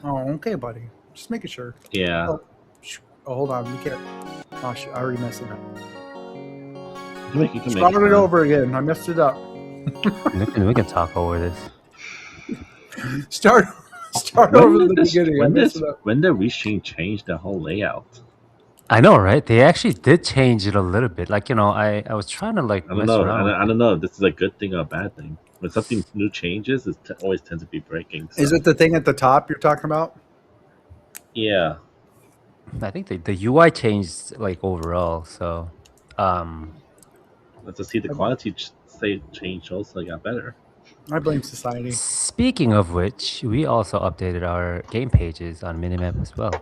Oh, okay, buddy. Just making sure. Yeah. Oh, hold on. We can't. Oh, shit. I already messed it up. You can make Start it over again. I messed it up. We can talk over this. Start over the beginning. When did Restream change the whole layout? I know, right? They actually did change it a little bit. Like, I was trying to I don't know. I don't know if this is a good thing or a bad thing. When something new changes, it always tends to be breaking. So. Is it the thing at the top you're talking about? Yeah. I think the UI changed like overall. So, let's just see the quality change also got better. I blame society. Speaking of which, we also updated our game pages on Minimap as well.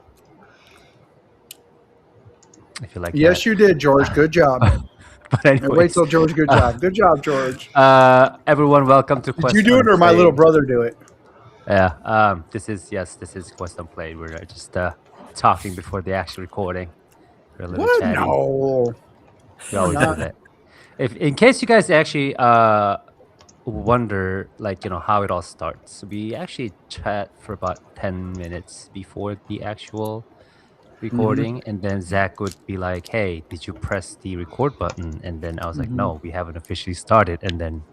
If you like yes, that. you did, George. Good job. But anyways, wait till George. Good job. Good job, George. Everyone, welcome to Quest. Did you do it or my little brother do it? Yeah. This is Quest Unplayed. We're just talking before the actual recording. We're a little what? chatty. No. We always do that. In case you guys actually wonder, like, how it all starts, we actually chat for about 10 minutes before the actual recording, and then Zach would be like, "Hey, did you press the record button?" And then I was like, "No, we haven't officially started." And then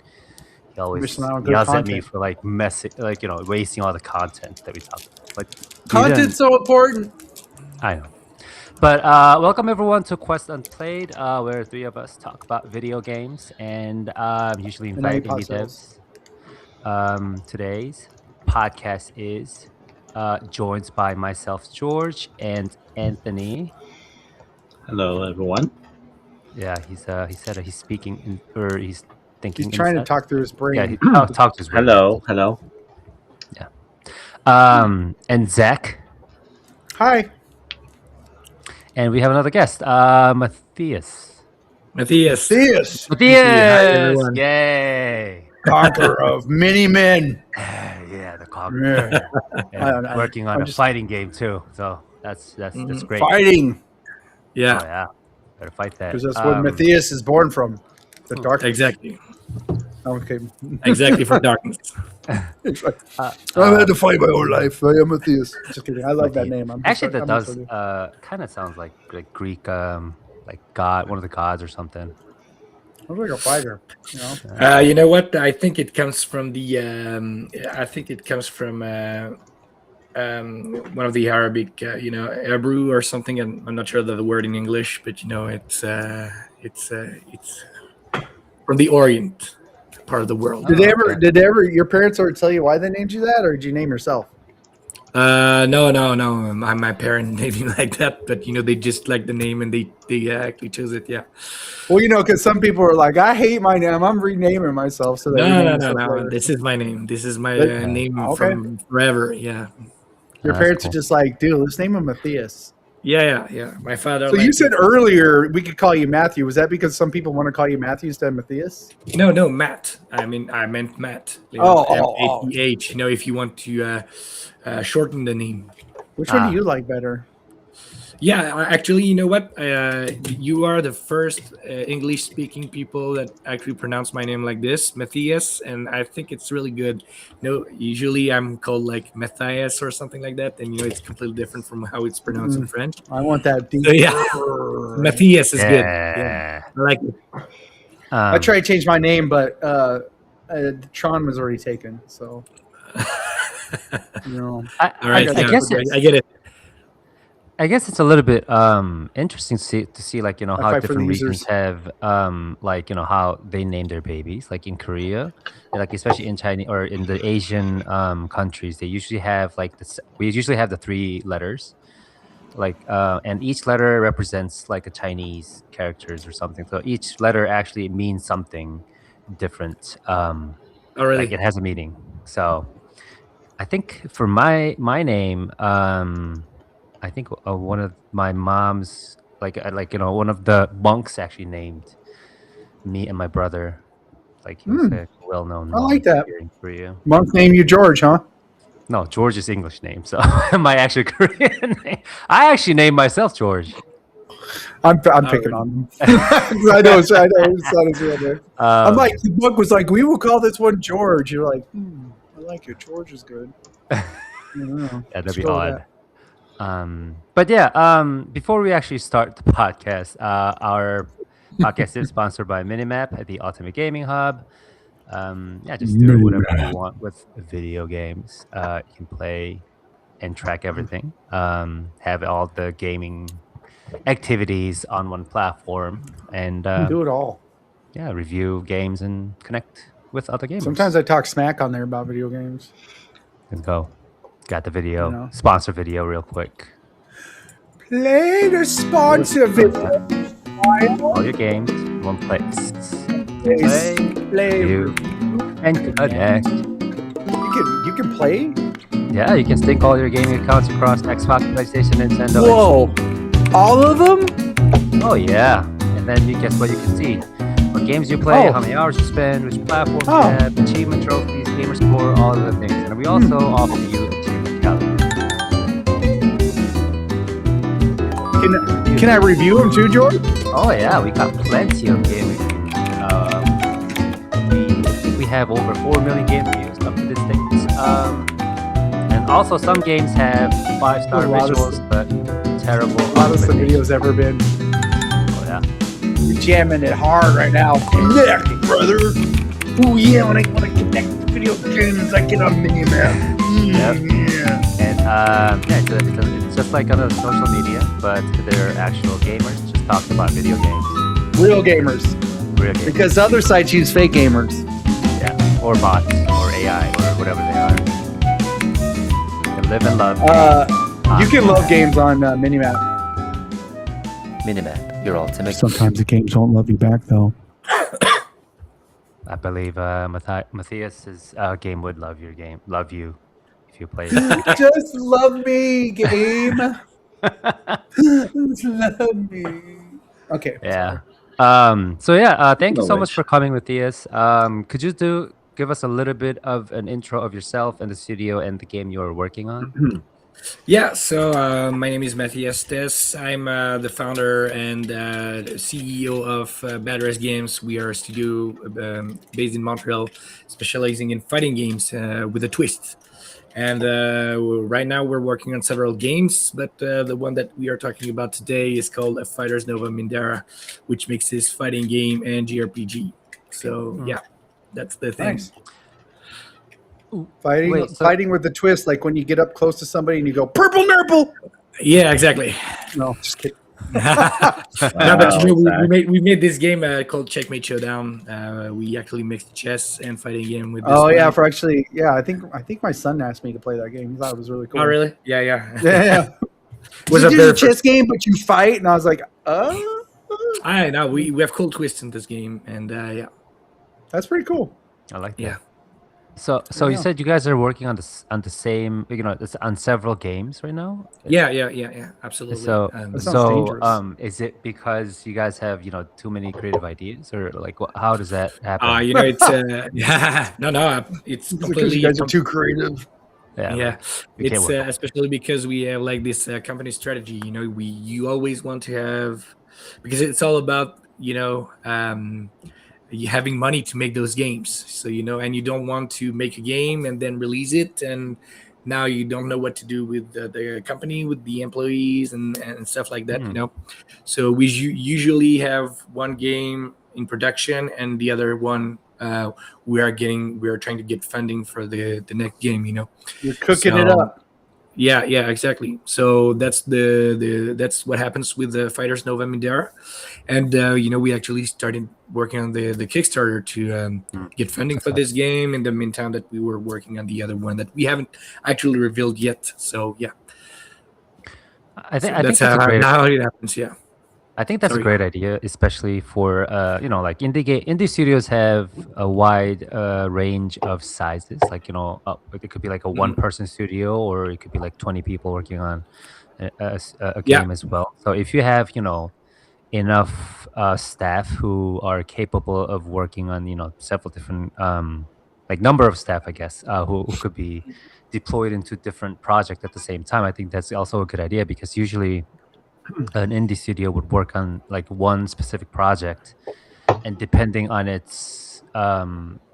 he always yells at me for like wasting all the content that we talked about. Like, content's so important. I know. But welcome everyone to Quest Unplayed, where three of us talk about video games and usually invite indie devs. Today's podcast is joined by myself, George, and Anthony. Hello, everyone. Yeah, he said he's speaking or he's thinking. He's trying to talk through his brain. Yeah, he talk to his brain. Hello. Yeah. And Zach. Hi. And we have another guest, Mathias. Matthias. Hi, yay! Conqueror of many men. Yeah, the conqueror. Yeah. Working on a fighting game too, so that's great. Fighting. Yeah. Oh, yeah. Better fight that. Because that's where Matthias is born from. The darkness. Exactly. Okay. Exactly, from darkness. It's like, I've had to fight my whole life. I am Matthias. Just kidding. I love that name. Actually, that does kind of sounds like Greek, like God, one of the gods or something. I'm like a fighter. You know what? I think it comes from the. One of the Arabic, Hebrew or something. And I'm not sure the word in English, but it's from the Orient part of the world. Did they ever? Your parents ever tell you why they named you that, or did you name yourself? No. My parents named me like that, but they just like the name and they actually chose it. Yeah. Well, because some people are like, I hate my name. I'm renaming myself. So no. This is my name. This is my name from forever. Yeah. Your parents are just like, dude, let's name him Matthias. Yeah. My father. So you said earlier we could call you Matthew. Was that because some people want to call you Matthew instead of Matthias? No, Matt. I meant Matt. M-A-T-H. If you want to shorten the name. Which one do you like better? Yeah, actually, you know what? You are the first English-speaking people that actually pronounce my name like this, Mathias, and I think it's really good. Usually I'm called like Mathias or something like that, and it's completely different from how it's pronounced in French. I want that deep. So, yeah, Mathias is good. Yeah, I like it. I tried to change my name, but Tron was already taken, so. All right, I guess I get it. I guess it's a little bit interesting to see like how different regions have how they name their babies. Like in Korea, like especially in China or in the Asian countries, they usually have we usually have the 3 letters, and each letter represents like a Chinese characters or something. So each letter actually means something different. Really? Like it has a meaning. So I think for my name. I think one of my mom's one of the monks actually named me and my brother. Like he was a well-known monk. I like that. Here in Korea. Monk named you George, huh? No, George is English name. So my actual Korean name. I actually named myself George. I'm picking on him. I know it's not his real name. I'm like, the book was like, we will call this one George. You're like, I like it. George is good. That'd be Scroll odd. that. But yeah, before we actually start the podcast, our podcast is sponsored by Minimap, the Ultimate Gaming Hub. Yeah, just do whatever you want with video games. You can play and track everything. Have all the gaming activities on one platform, and Do it all. yeah, review games and connect with other gamers. Sometimes I talk smack on there about video games. Let's go. Got the video, You know. sponsor video, real quick. Play the sponsor video. All your games in one place. Play. Review, and connect. You can play. Yeah, you can sync all your gaming accounts across Xbox, PlayStation, Nintendo. Whoa! All of them? Oh yeah, and then you guess what you can see: what games you play, how many hours you spend, which platforms you have, achievement trophies, gamer score, all of the things. And we also offer you a calendar. Can I review them too, George? Oh yeah, we got plenty of game reviews. I think we have over 4 million game reviews up to this date. And also some games have 5-star visuals, but terrible. Loudest the video's ever been. Oh yeah. We're jamming it hard right now. Connect, brother. Oh yeah, when I want to connect to video games, I get on Minimap. Yeah. And yeah, it's just like on a social media, but they're actual gamers just talking about video games. Real gamers. Real gamers. Because other sites use fake gamers. Yeah, or bots, or AI, or whatever they are. You can live and love. You can love games on Minimap. Minimap, your ultimate. Sometimes the games don't love you back, though. I believe Matthias's game would love you if you played it. Just love me, game. Just love me. Okay. Yeah. So yeah, thank you so much for coming, Matthias. Could you give us a little bit of an intro of yourself and the studio and the game you're working on? Yeah, so my name is Mathias. I'm the founder and CEO of Bad Rest Games. We are a studio based in Montreal, specializing in fighting games with a twist. And right now we're working on several games, but the one that we are talking about today is called A Fighter's Nova Mindara, which mixes fighting game and JRPG. So yeah, that's the thing. Nice. Fighting with the twist, like when you get up close to somebody and you go, purple nurple! Yeah, exactly. No, just kidding. But we made this game called Checkmate Showdown. We actually mixed chess and fighting game with this. Oh yeah, I think my son asked me to play that game. He thought it was really cool. Oh really? Yeah. Yeah. Was it a a chess game, but you fight? And I was like, I know we have cool twists in this game, and yeah, that's pretty cool. I like that. Yeah. So you said you guys are working on the same, on several games right now? Yeah, absolutely. So dangerous. is it because you guys have too many creative ideas, or like how does that happen? It's it's Because completely. you guys are too creative. Yeah, we can't it's work. especially because we have like this company strategy. You always want to have, because it's all about you having money to make those games. So and you don't want to make a game and then release it, and now you don't know what to do with the company, with the employees, and stuff like that. So we usually have one game in production, and the other one we are trying to get funding for the next game. You're cooking it up. Yeah, exactly. So that's that's what happens with the Fighters Nova Mindara, and we actually started working on the Kickstarter to get funding for this game. In the meantime, that we were working on the other one that we haven't actually revealed yet. So yeah, I think that's that's how a great. it happens. Yeah. I think that's a great idea, especially for like indie studios have a wide range of sizes. Like it could be like a one-person studio, or it could be like 20 people working on a game as well. So if you have enough staff who are capable of working on several different like number of staff, I guess, who could be deployed into different projects at the same time, I think that's also a good idea, because usually an indie studio would work on like one specific project, and depending on its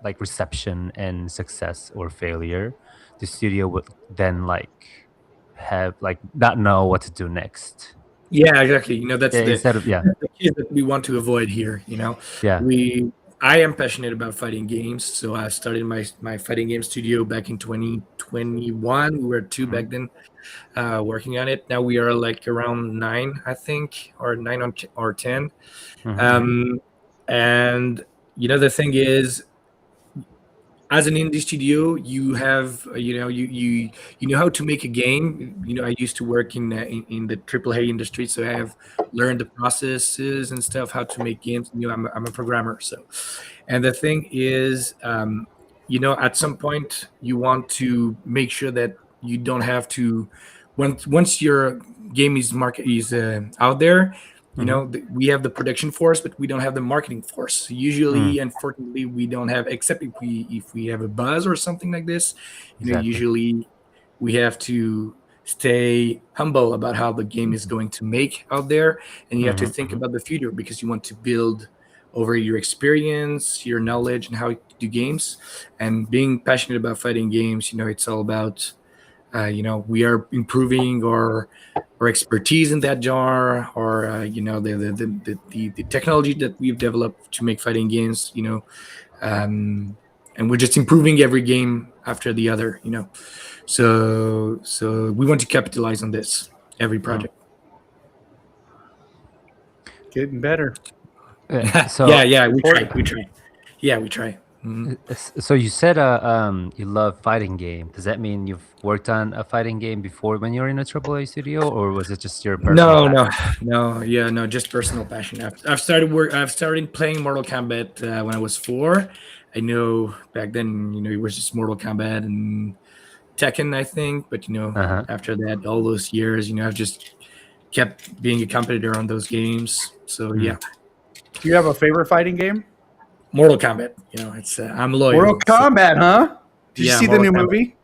like reception and success or failure, the studio would then like have like not know what to do next. Yeah, exactly. That's Instead of the case that we want to avoid here. yeah. I am passionate about fighting games, so I started my fighting game studio back in 2021. We were 2 back then, working on it. Now we are like around 9, I think, or 9 or 10. And the thing is, as an indie studio, you have you know how to make a game. I used to work in the AAA industry, so I have learned the processes and stuff, how to make games. I'm a programmer, so. And the thing is, at some point you want to make sure that you don't have to, once your game is out there, we have the production force, but we don't have the marketing force. Usually, unfortunately, we don't have, except if we have a buzz or something like this. Exactly. Usually we have to stay humble about how the game is going to make out there, and you have to think about the future, because you want to build over your experience, your knowledge, and how you do games. And being passionate about fighting games, it's all about we are improving our expertise in that jar, or the technology that we've developed to make fighting games, and we're just improving every game after the other, so we want to capitalize on this every project. Getting better. So yeah, we try. Yeah, we try. So you said you love fighting game. Does that mean you've worked on a fighting game before when you were in a AAA studio, or was it just your personal passion? No, just personal passion. I've started playing Mortal Kombat when I was 4. I know back then, it was just Mortal Kombat and Tekken, I think. But after that, all those years, I've just kept being a competitor on those games. So yeah. Do you have a favorite fighting game? Mortal Kombat. It's I'm loyal. Mortal Kombat, huh? Did you see the new movie?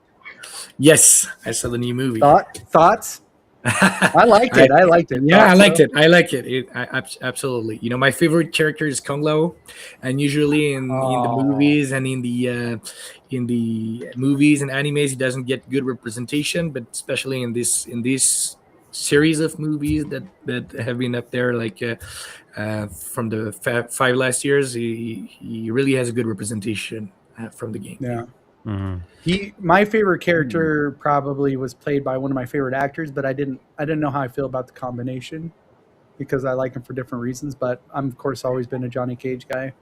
Yes, I saw the new movie. Thoughts? I liked it. I liked it. Yeah, I liked it. I like it. Absolutely. My favorite character is Kung Lao, and usually in the movies and in the movies and animes, he doesn't get good representation, but especially in this series of movies that have been up there, like from the 5 last years, he really has a good representation from the game. Yeah. My favorite character probably was played by one of my favorite actors, but I didn't know how I feel about the combination, because I like him for different reasons. But I'm of course always been a Johnny Cage guy.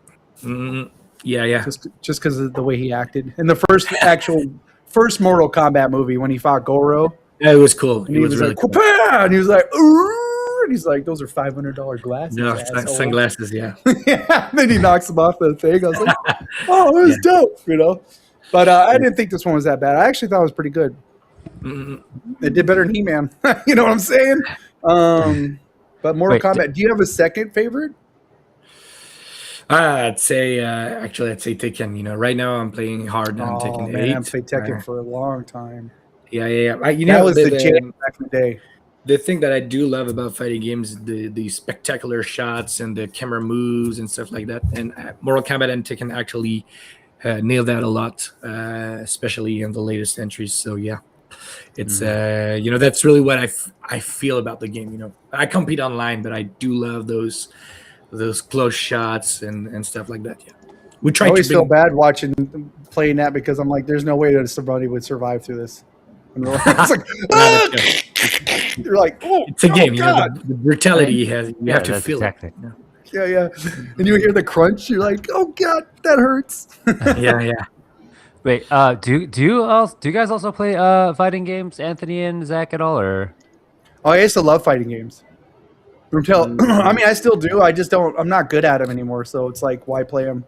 Yeah. Just because of the way he acted in the first Mortal Kombat movie when he fought Goro. Yeah, it was cool. And he was really like, cool. And he was like, ooh, and he's like, those are $500 glasses. No, sunglasses, yeah. Yeah. And then he knocks him off the thing. I was like, oh, it was dope, But I didn't think this one was that bad. I actually thought it was pretty good. It did better than He-Man. You know what I'm saying? But Mortal Kombat. Do you have a second favorite? I'd say Tekken. Right now I'm playing hard on Tekken 8. I've played Tekken for a long time. Yeah. That was the jam back in the day. The thing that I do love about fighting games is the spectacular shots and the camera moves and stuff like that. And Mortal Kombat and Tekken actually nailed that a lot, especially in the latest entries. So yeah, it's that's really what I feel about the game. I compete online, but I do love those close shots and stuff like that. Yeah, we try. I always feel bad playing that, because I'm like, there's no way that somebody would survive through this. It's like, you're like, oh, it's a game. The brutality you have to feel exactly. it. Yeah. And you hear the crunch, you're like, oh god, that hurts. Yeah. Wait, do you guys also play fighting games, Anthony and Zach, at all, or? Oh, I used to love fighting games. I mean, I still do. I just don't. I'm not good at them anymore. So it's like, why play them?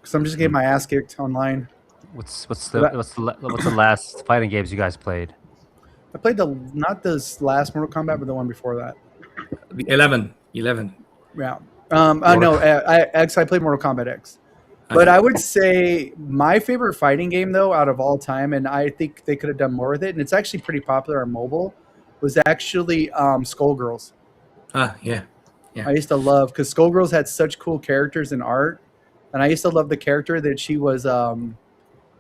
Because I'm just getting my ass kicked online. What's the last fighting games you guys played? I played not this last Mortal Kombat, but the one before that. 11. Yeah. I played Mortal Kombat X. But I would say my favorite fighting game, though, out of all time, and I think they could have done more with it, and it's actually pretty popular on mobile, was actually Skullgirls. Yeah. I used to love, because Skullgirls had such cool characters and art, and I used to love the character that she was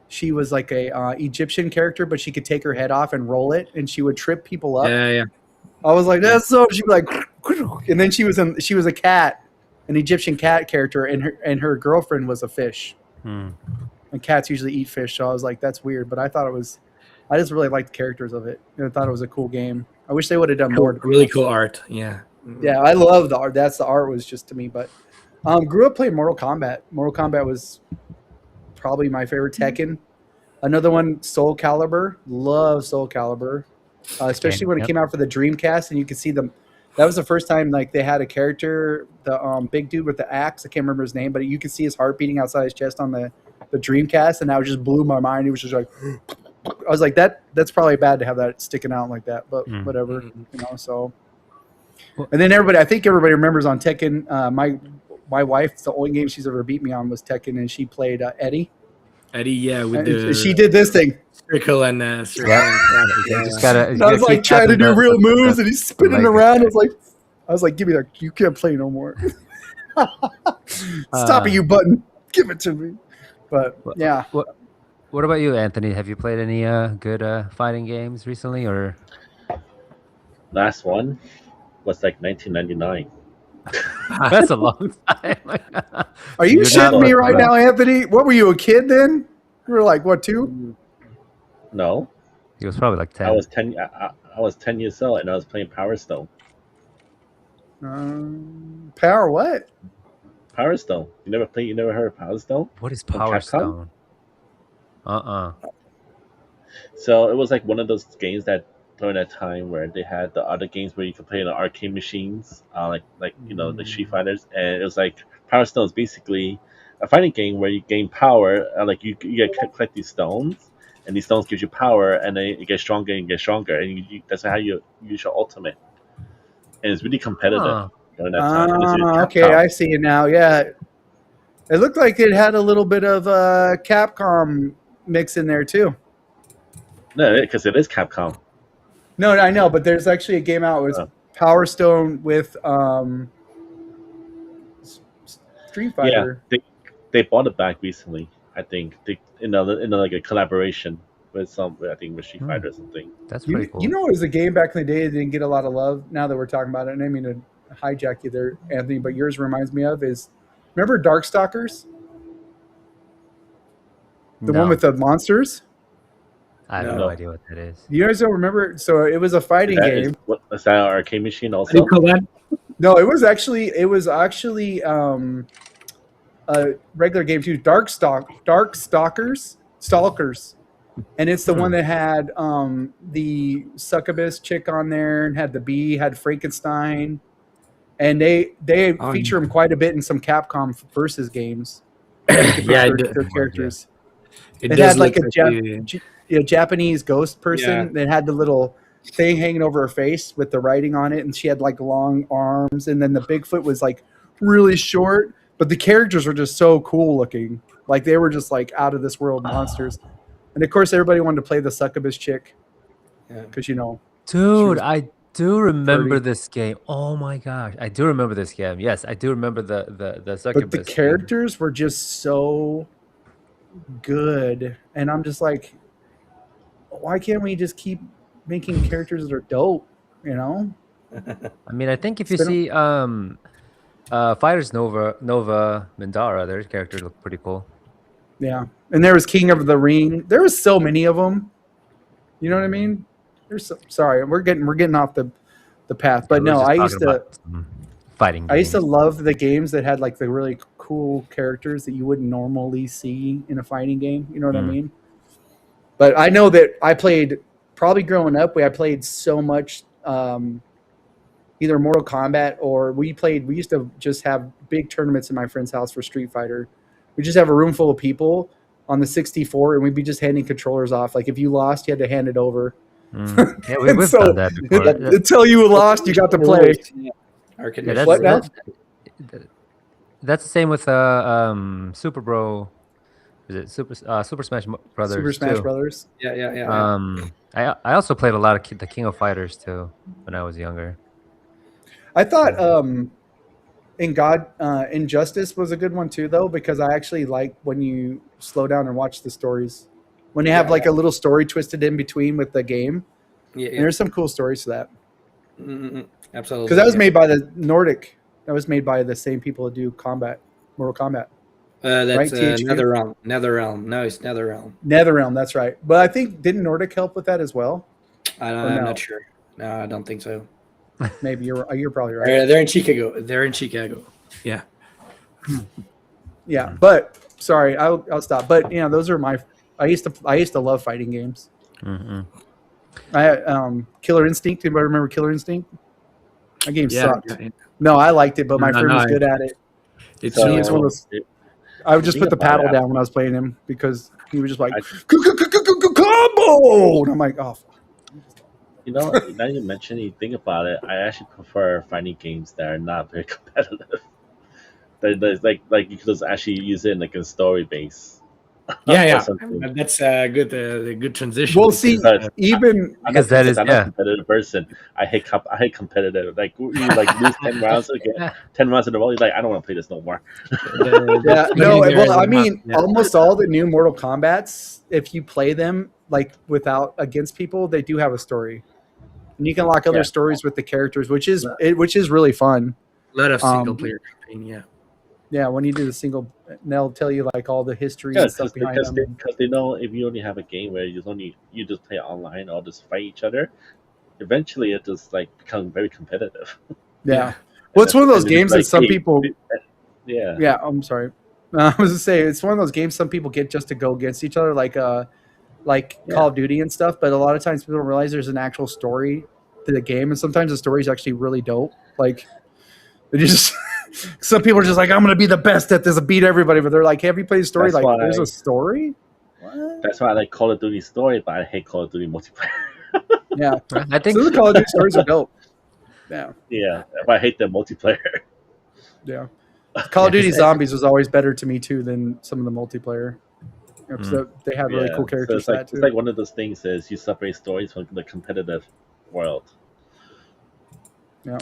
she was like a Egyptian character, but she could take her head off and roll it, and she would trip people up. Yeah. I was like, that's so. She'd be like, and then she was a cat, an Egyptian cat character, and her girlfriend was a fish. And cats usually eat fish, so I was like, that's weird. But I just really liked the characters of it. And I thought it was a cool game. I wish they would have done more. Really cool art. Yeah. Yeah, I love the art. The art was just to me. But grew up playing Mortal Kombat. Mortal Kombat was probably my favorite. Tekken. Another one, Soul Calibur. Love Soul Calibur. Especially when it came out for the Dreamcast, and you could see them. That was the first time like they had a character, the big dude with the axe. I can't remember his name, but you could see his heart beating outside his chest on the Dreamcast, and that just blew my mind. It was just like, I was like, that's probably bad to have that sticking out like that, but whatever, So, and then I think everybody remembers on Tekken. My wife, the only game she's ever beat me on was Tekken, and she played Eddie. Eddie, yeah, she did this thing. Circle and circle. I was like trying to do real moves, and he's spinning around. I was like, give me that. You can't play no more. Stop it, you button. Give it to me. But yeah. What about you, Anthony? Have you played any good fighting games recently, or? Last one was like 1999. That's a long time. Are you shitting me right now, Anthony? What were you, a kid then? You were like, what, 2? No. He was probably like 10. I was 10. I was 10 years old, and I was playing Power Stone. Power what? Power Stone. You never heard of Power Stone? What is Power Stone? So it was like one of those games that during that time where they had the other games where you could play in the arcade machines, like the Street Fighters, and it was like Power Stone is basically a fighting game where you gain power. Like you collect these stones, and these stones gives you power, and then it gets stronger and that's how you use your ultimate. And it's really competitive during that time. Okay, I see it now. Yeah, it looked like it had a little bit of Capcom mix in there too. No, because it is Capcom. No, I know, but there's actually a game out with Power Stone with Street Fighter. Yeah, they bought it back recently. I think in like a collaboration with with Street Fighter or something. That's pretty cool. You know, it was a game back in the day that didn't get a lot of love. Now that we're talking about it, and I mean to hijack you there, Anthony, but yours reminds me of is remember Darkstalkers? The one with the monsters? I have no idea what that is. You guys don't remember? So it was a fighting game. Is that an arcade machine also? No, it was actually a regular game too. Stalkers, and it's the one that had the succubus chick on there and had the bee, had Frankenstein, and they feature him quite a bit in some Capcom versus games. Yeah, their characters. It had like a Japanese ghost person that had the little thing hanging over her face with the writing on it, and she had like long arms, and then the Bigfoot was like really short, but the characters were just so cool looking. Like they were just like out of this world monsters. And of course everybody wanted to play the succubus chick. Because dude, I do remember this game. Oh my gosh. I do remember this game. Yes, I do remember the succubus. But the characters were just so good. And I'm just like, why can't we just keep making characters that are dope, I mean, I think if you see Fighters Nova Mindara, their characters look pretty cool. Yeah. And there was King of the Ring. There was so many of them. You know what I mean? Sorry, we're getting off the path. But no, I used to fighting games. I used to love the games that had like the really cool characters that you wouldn't normally see in a fighting game. You know what I mean? But I know that I played, probably growing up, I played so much either Mortal Kombat or we used to just have big tournaments in my friend's house for Street Fighter. We just have a room full of people on the 64, and we'd be just handing controllers off. Like if you lost, you had to hand it over. Yeah, we've done that before. Until you lost, you got to play. That's the same with Super Bro. Is it Super Smash Brothers? Super Smash Brothers. Yeah. I also played a lot of the King of Fighters too when I was younger. I thought Injustice was a good one too, though, because I actually like when you slow down and watch the stories. when they have like a little story twisted in between with the game. Yeah, And there's some cool stories to that. Absolutely. Because that was made by the Nordic. That was made by the same people that do Mortal Kombat. That's right, NetherRealm. NetherRealm. No, it's NetherRealm. NetherRealm, that's right. But I think, didn't Nordic help with that as well? I'm not sure. No, I don't think so. Maybe you're probably right. They're in Chicago. Yeah. Yeah, but sorry, I'll stop. But those are my. I used to love fighting games. Mm-hmm. I had Killer Instinct. Anybody remember Killer Instinct? That game sucked. Yeah. No, I liked it, but my friend was good at it. It's one of those. I would just put the paddle down when I was playing him because he was just like combo, and I'm like, oh. Now you mention you think about it, I actually prefer fighting games that are not very competitive. There's like you could just actually use it in like a story base. Yeah. That's a good transition. We'll see. Even because that is I'm a competitive person. I hate competitive. Like you lose 10 rounds again, 10 rounds in a row. You're like, I don't want to play this no more. Well, I mean, almost all the new Mortal Kombats, if you play them like against people, they do have a story, and you can lock other stories with the characters, which is really fun. A lot of single player campaign, Yeah, when you do the single, they'll tell you like all the history and stuff behind them. Because they know if you only have a game where you just play online or just fight each other, eventually it just like becomes very competitive. Yeah. Well, it's one of those games that some people. Yeah. Yeah, I'm sorry. I was gonna say it's one of those games some people get just to go against each other, like Call of Duty and stuff. But a lot of times people don't realize there's an actual story to the game, and sometimes the story is actually really dope. Like, they just. Some people are just like, I'm going to be the best at this and beat everybody. But they're like, have you played a story? There's a story? What? That's why I like Call of Duty story, but I hate Call of Duty multiplayer. Yeah. I think the Call of Duty stories are dope. Yeah. Yeah. But I hate the multiplayer. Yeah. Call of Duty Zombies was always better to me, too, than some of the multiplayer. So they have really cool characters. So it's like one of those things is you separate stories from the competitive world. Yeah.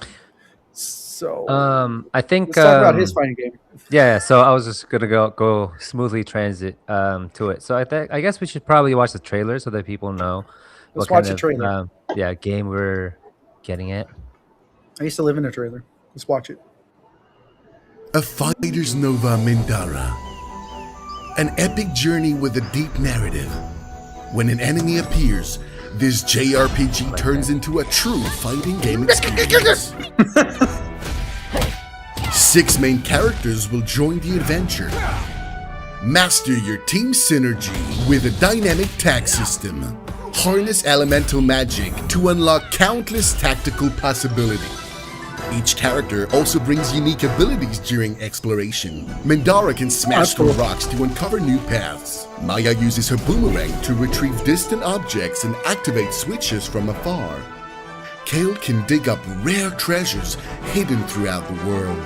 So I think let's talk about his fighting game. Yeah, so I was just gonna go smoothly transit to it. So I guess we should probably watch the trailer so that people know Let's watch the trailer. Game we're getting at. I used to live in a trailer. Let's watch it. A Fighter's Nova Mindara. An epic journey with a deep narrative. When an enemy appears, this JRPG turns into a true fighting game experience. 6 main characters will join the adventure. Master your team synergy with a dynamic tag system. Harness elemental magic to unlock countless tactical possibilities. Each character also brings unique abilities during exploration. Mindara can smash through rocks to uncover new paths. Maya uses her boomerang to retrieve distant objects and activate switches from afar. Kale can dig up rare treasures hidden throughout the world.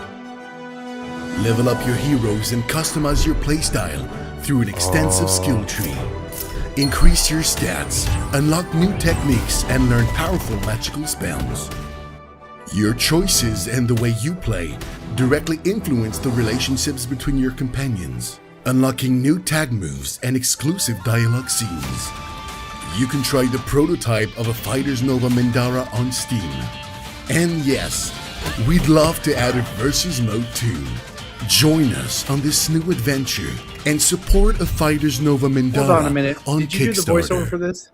Level up your heroes and customize your playstyle through an extensive skill tree. Increase your stats, unlock new techniques, and learn powerful magical spells. Your choices and the way you play directly influence the relationships between your companions, unlocking new tag moves and exclusive dialogue scenes. You can try the prototype of a Fighter's Nova Mindara on Steam. And yes, we'd love to add a versus mode too. Join us on this new adventure and support a Fighter's Nova Mindara. Hold on a minute. On Did you do the voiceover for this?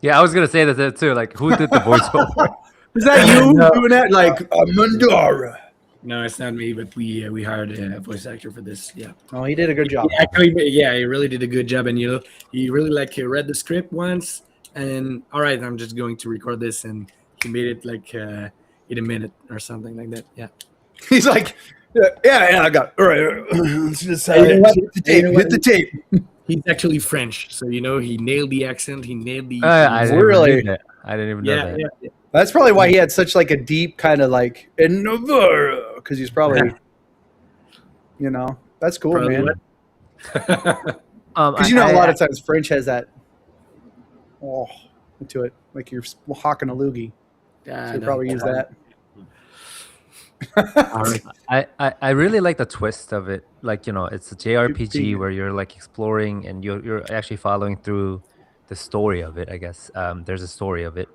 Yeah, I was gonna say that too. Like, who did the voiceover? Is that you doing that? Like Mindara? No, it's not me, but we hired a voice actor for this. Yeah. Oh, he did a good job. He really did a good job, and he really read the script once, and all right, I'm just going to record this, and he made it like in a minute or something like that. Yeah. He's like, yeah, I got it. All right. Let's just hit the tape. He's actually French, so he nailed the accent. He nailed the. I didn't even know that. Yeah. That's probably why he had such like a deep kind of like in Navarra, because he's probably, that's cool, Probably man. Because a lot of times French has that into it, like you're hawking a loogie. So you probably use that. I really like the twist of it. like it's a JRPG where you're like exploring and you're actually following through the story of it. I guess there's a story of it,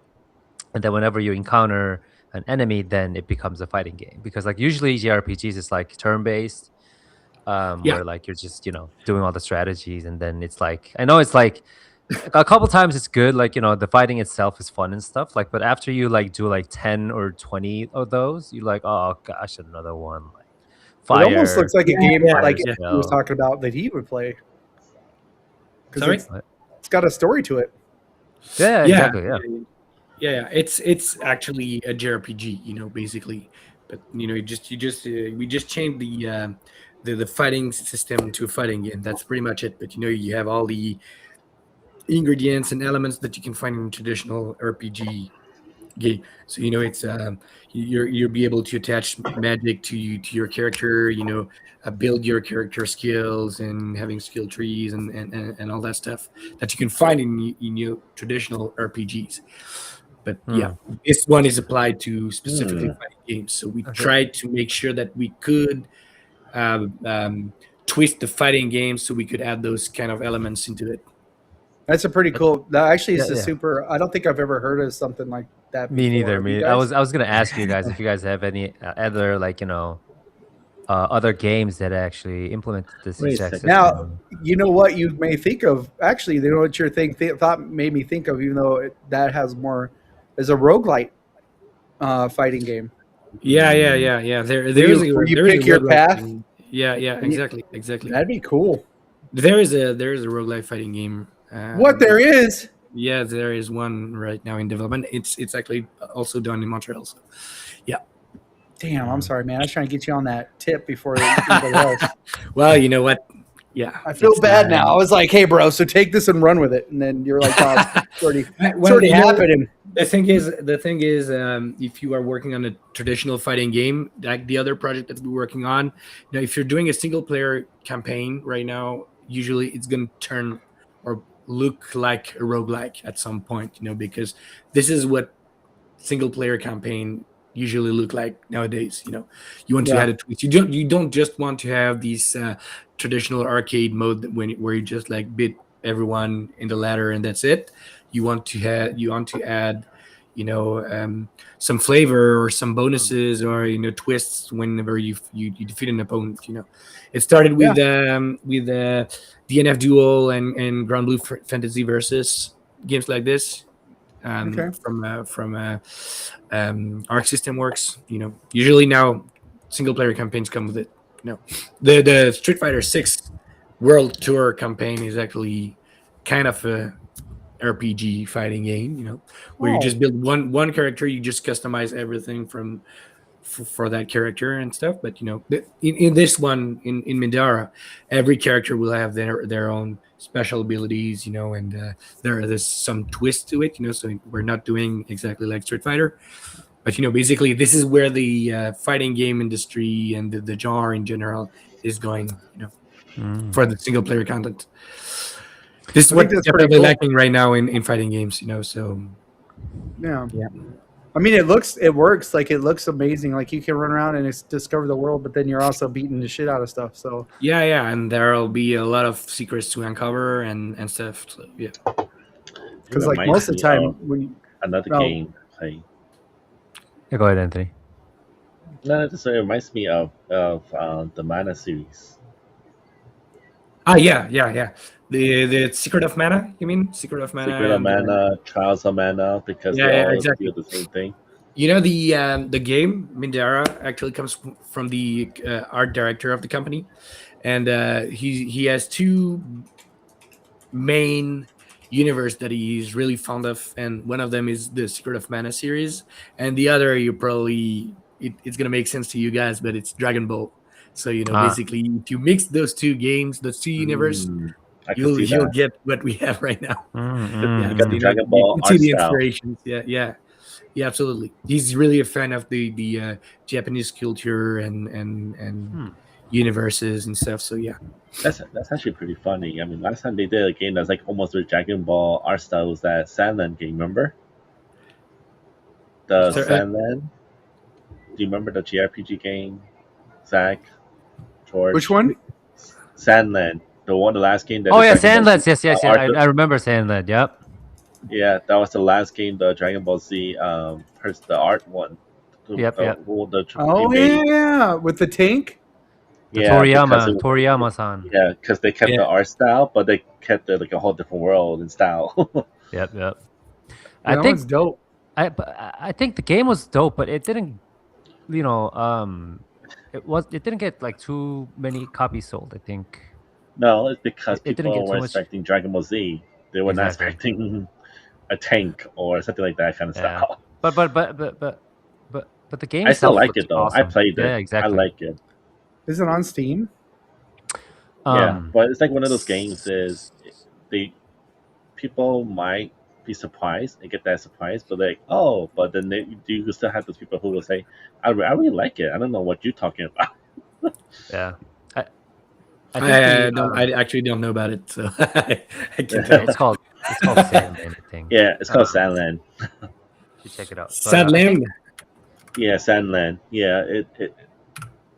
and then whenever you encounter an enemy, then it becomes a fighting game because like usually JRPGs is like turn based, Yeah, where like you're just doing all the strategies, and then it's like I know it's like a couple times it's good, like the fighting itself is fun and stuff like, but after you like do like 10 or 20 of those, you're like, oh gosh, another one, like It almost fire looks like a yeah, game yeah, like yeah. he was talking about that he would play because Sorry. it's got a story to it. Yeah, Yeah, exactly, yeah. yeah. It's actually a JRPG, basically. But we just changed the fighting system to a fighting game. That's pretty much it. But you have all the ingredients and elements that you can find in traditional RPG game. So it's you'll be able to attach magic to your character. Build your character skills and having skill trees and all that stuff that you can find in your traditional RPGs. But yeah, this one is applied to specifically fighting games. So we tried to make sure that we could twist the fighting game so we could add those kind of elements into it. That's a pretty cool. That actually is a Yeah. super. I don't think I've ever heard of something like that. Me before. neither. Have you Me. guys? I was gonna ask you guys if you guys have any other like other games that actually implement this Wait a exact second. system. Now, you know what you may think of. Actually, you know what your thought made me think of, even though that has more, is a roguelite fighting game. Yeah. There's Where you pick your path. Yeah, exactly. That'd be cool. There is a roguelike fighting game. What there is? Yeah, there is one right now in development. It's actually also done in Montreal. So, yeah. Damn, I'm sorry, man. I was trying to get you on that tip before anybody else. Well, you know what? Yeah, I feel bad now. I was like, "Hey, bro, so take this and run with it," and then you're like, "Oh, it's already happening." The thing is, if you are working on a traditional fighting game, like the other project that we're working on, if you're doing a single player campaign right now, usually it's going to turn or look like a roguelike at some point, because this is what single player campaign usually look like nowadays. You want to add a twist. You don't just want to have these traditional arcade mode where you just like beat everyone in the ladder and that's it. You want to add some flavor or some bonuses or twists whenever you defeat an opponent. It started with DNF Duel and Grand Blue Fantasy Versus games like this. From Arc System Works. Usually now single player campaigns come with it. The Street Fighter 6 World Tour campaign is actually kind of a RPG fighting game, where you just build one character, you just customize everything for that character and stuff. But in this one, in Mindara, every character will have their own special abilities, and there's some twist to it, so we're not doing exactly like Street Fighter, but basically this is where the fighting game industry and the genre in general is going, for the single player content. This is what's definitely lacking right now in fighting games, so yeah. I mean, it works. Like, it looks amazing. Like, you can run around and discover the world, but then you're also beating the shit out of stuff. So yeah, and there'll be a lot of secrets to uncover and stuff. So, yeah, because like most of the time when game play. Yeah, go ahead, Anthony. No, it reminds me of the Mana series. Yeah. The Secret of Mana, you mean? Secret of Mana, Trials of Mana, because they all exactly do the same thing. The game Mindara actually comes from the art director of the company, and he has two main universe that he's really fond of, and one of them is the Secret of Mana series, and the other it's gonna make sense to you guys, but it's Dragon Ball. So basically, if you mix those two games, those two universes, you'll get what we have right now. The Dragon Ball art the style. inspirations. Yeah, absolutely. He's really a fan of the Japanese culture and universes and stuff. So yeah, that's actually pretty funny. I mean, last time they did a game that's like almost with Dragon Ball art style was that Sandland game. Remember the Sandland? Do you remember the JRPG game? Zach, George. Which one? Sandland, the last game that Oh the yeah, Dragon Ball Z Sandlands. Yes, yes, yeah. I remember Sandland. Yep. Yeah, that was the last game the Dragon Ball Z the art one, Yep. Yep. the Oh remade. yeah, with the tank. The Yeah, because it, Toriyama-san. yeah, because they kept the Yeah. art style, but they kept it like a whole different world and style. Yep. Yep. Yeah, I that one's think dope. I think the game was dope, but it didn't. You know, it didn't get like too many copies sold. I think No, it's because it didn't people get were too much. expecting Dragon Ball Z. They were not Exactly. expecting a tank or something like that kind of Yeah. style. But the game I still itself like looks it though. I awesome. played Yeah. it. I Exactly. like it. Is it on Steam? Yeah, Um. but it's like one of those games is they people might be surprised and get that surprise, but like, oh, but then you still have those people who will say, I really like it. I don't know what you're talking about. Yeah. I think I actually don't know about it, so I can't yeah, tell. it's called Sandland, I think. Yeah, it's called Sandland. You check it out. But, Sad I think, Land. Yeah, Sandland. Yeah,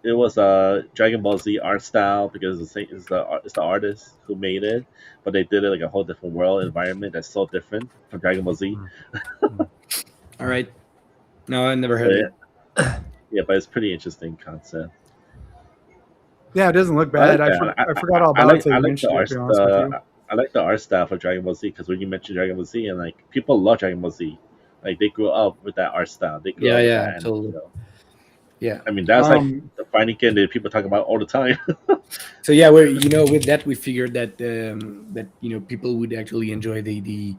it was a Dragon Ball Z art style because it's the artist who made it, but they did it like a whole different world environment that's so different from Dragon Ball Z. All right. No, I never But heard of it. yeah, but it's pretty interesting concept. Yeah, it doesn't look I like bad. I that. forgot all I about it like till I you like the mentioned it. art To be honest with you. I like the art style for Dragon Ball Z because when you mentioned Dragon Ball Z and like people love Dragon Ball Z, like they grew up with that art style. They grew Yeah, up with yeah, that anime. totally. So, Yeah. I mean, that's like Um, the fighting game that people talk about all the time. So yeah, we're with that we figured that that people would actually enjoy the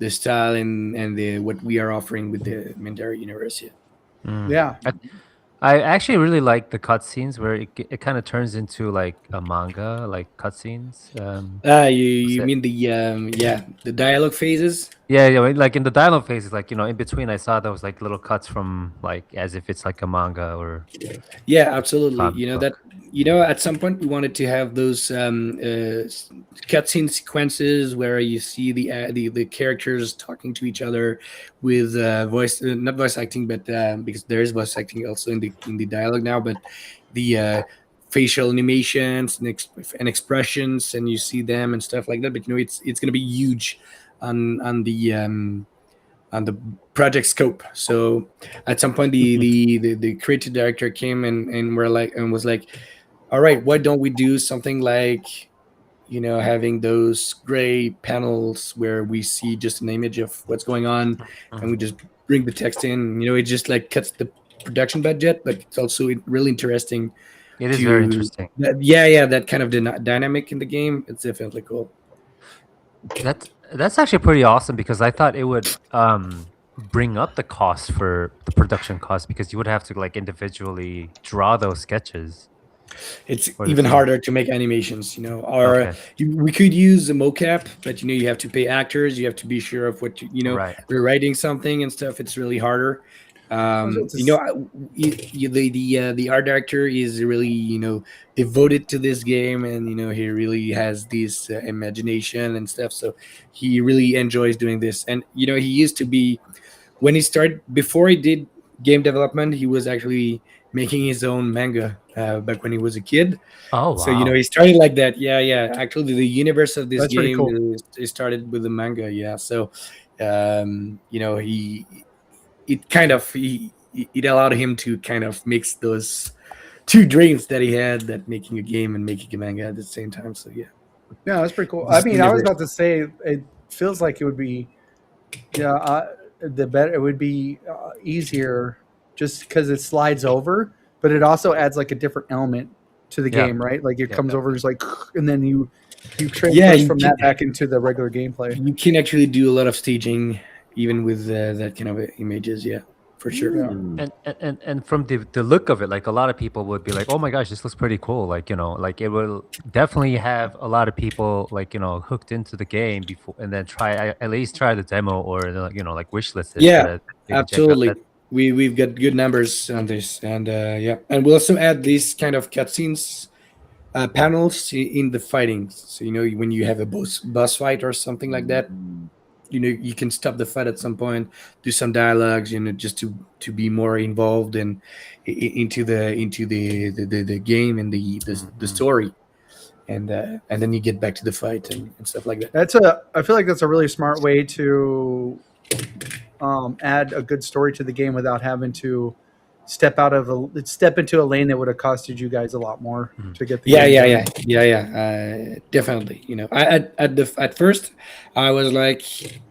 style and the what we are offering with the Mindara universe. Yeah. yeah, I actually really like the cutscenes where it kind of turns into like a manga, like cutscenes. You mean the dialogue phases? Yeah, yeah, like in the dialogue phases, like in between, I saw those like little cuts from like as if it's like a manga or Yeah, absolutely. comic That book. at some point we wanted to have those cutscene sequences where you see the characters talking to each other with voice, not voice acting, but because there is voice acting also in the dialogue now, but the facial animations and expressions, and you see them and stuff like that. But it's going to be huge on the project scope. So at some point, the creative director came and was like, "All right, why don't we do something like having those gray panels where we see just an image of what's going on, and we just bring the text in. It just like cuts the production budget, but it's also really interesting. It is very interesting. That kind of dynamic in the game. It's definitely cool. That's actually pretty awesome because I thought it would bring up the cost for the production cost because you would have to like individually draw those sketches. It's Or the even film. harder to make animations, or Okay. we could use a mocap, but you have to pay actors. You have to be sure of what Right. we're writing something and stuff. It's really harder. The art director is really devoted to this game, and he really has this imagination and stuff. So he really enjoys doing this, and he used to be when he started before he did game development. He was actually making his own manga back when he was a kid. Oh wow. So he started like that. Yeah. Actually, the universe of this That's pretty game cool. is started with the manga. Yeah. So it allowed him to kind of mix those two dreams that he had, that making a game and making a manga at the same time. So yeah. yeah, that's pretty cool. This I mean, I was universe. about to say it feels like it would be, the better it would be easier just because it slides over, but it also adds like a different element to the Yeah. game, right? Like it Yeah, comes yeah. over, just like, and then you transfer you from can- that back into the regular gameplay. You can actually do a lot of staging even with that kind of images. Yeah, for sure. Yeah. And from the look of it, like a lot of people would be like, "Oh my gosh, this looks pretty cool!" Like like it will definitely have a lot of people like hooked into the game before, and then at least try the demo or like wishlist it. Yeah, so that they can check out absolutely. that- We've got good numbers on this, and yeah, and we'll also add these kind of cutscenes panels in the fighting. So when you have a boss fight or something like that, you can stop the fight at some point, do some dialogues, just to be more involved into the game and the story. and then you get back to the fight and stuff like that. I feel like that's a really smart way to add a good story to the game without having to step into a lane that would have costed you guys a lot more to get the game done. Definitely. At first I was like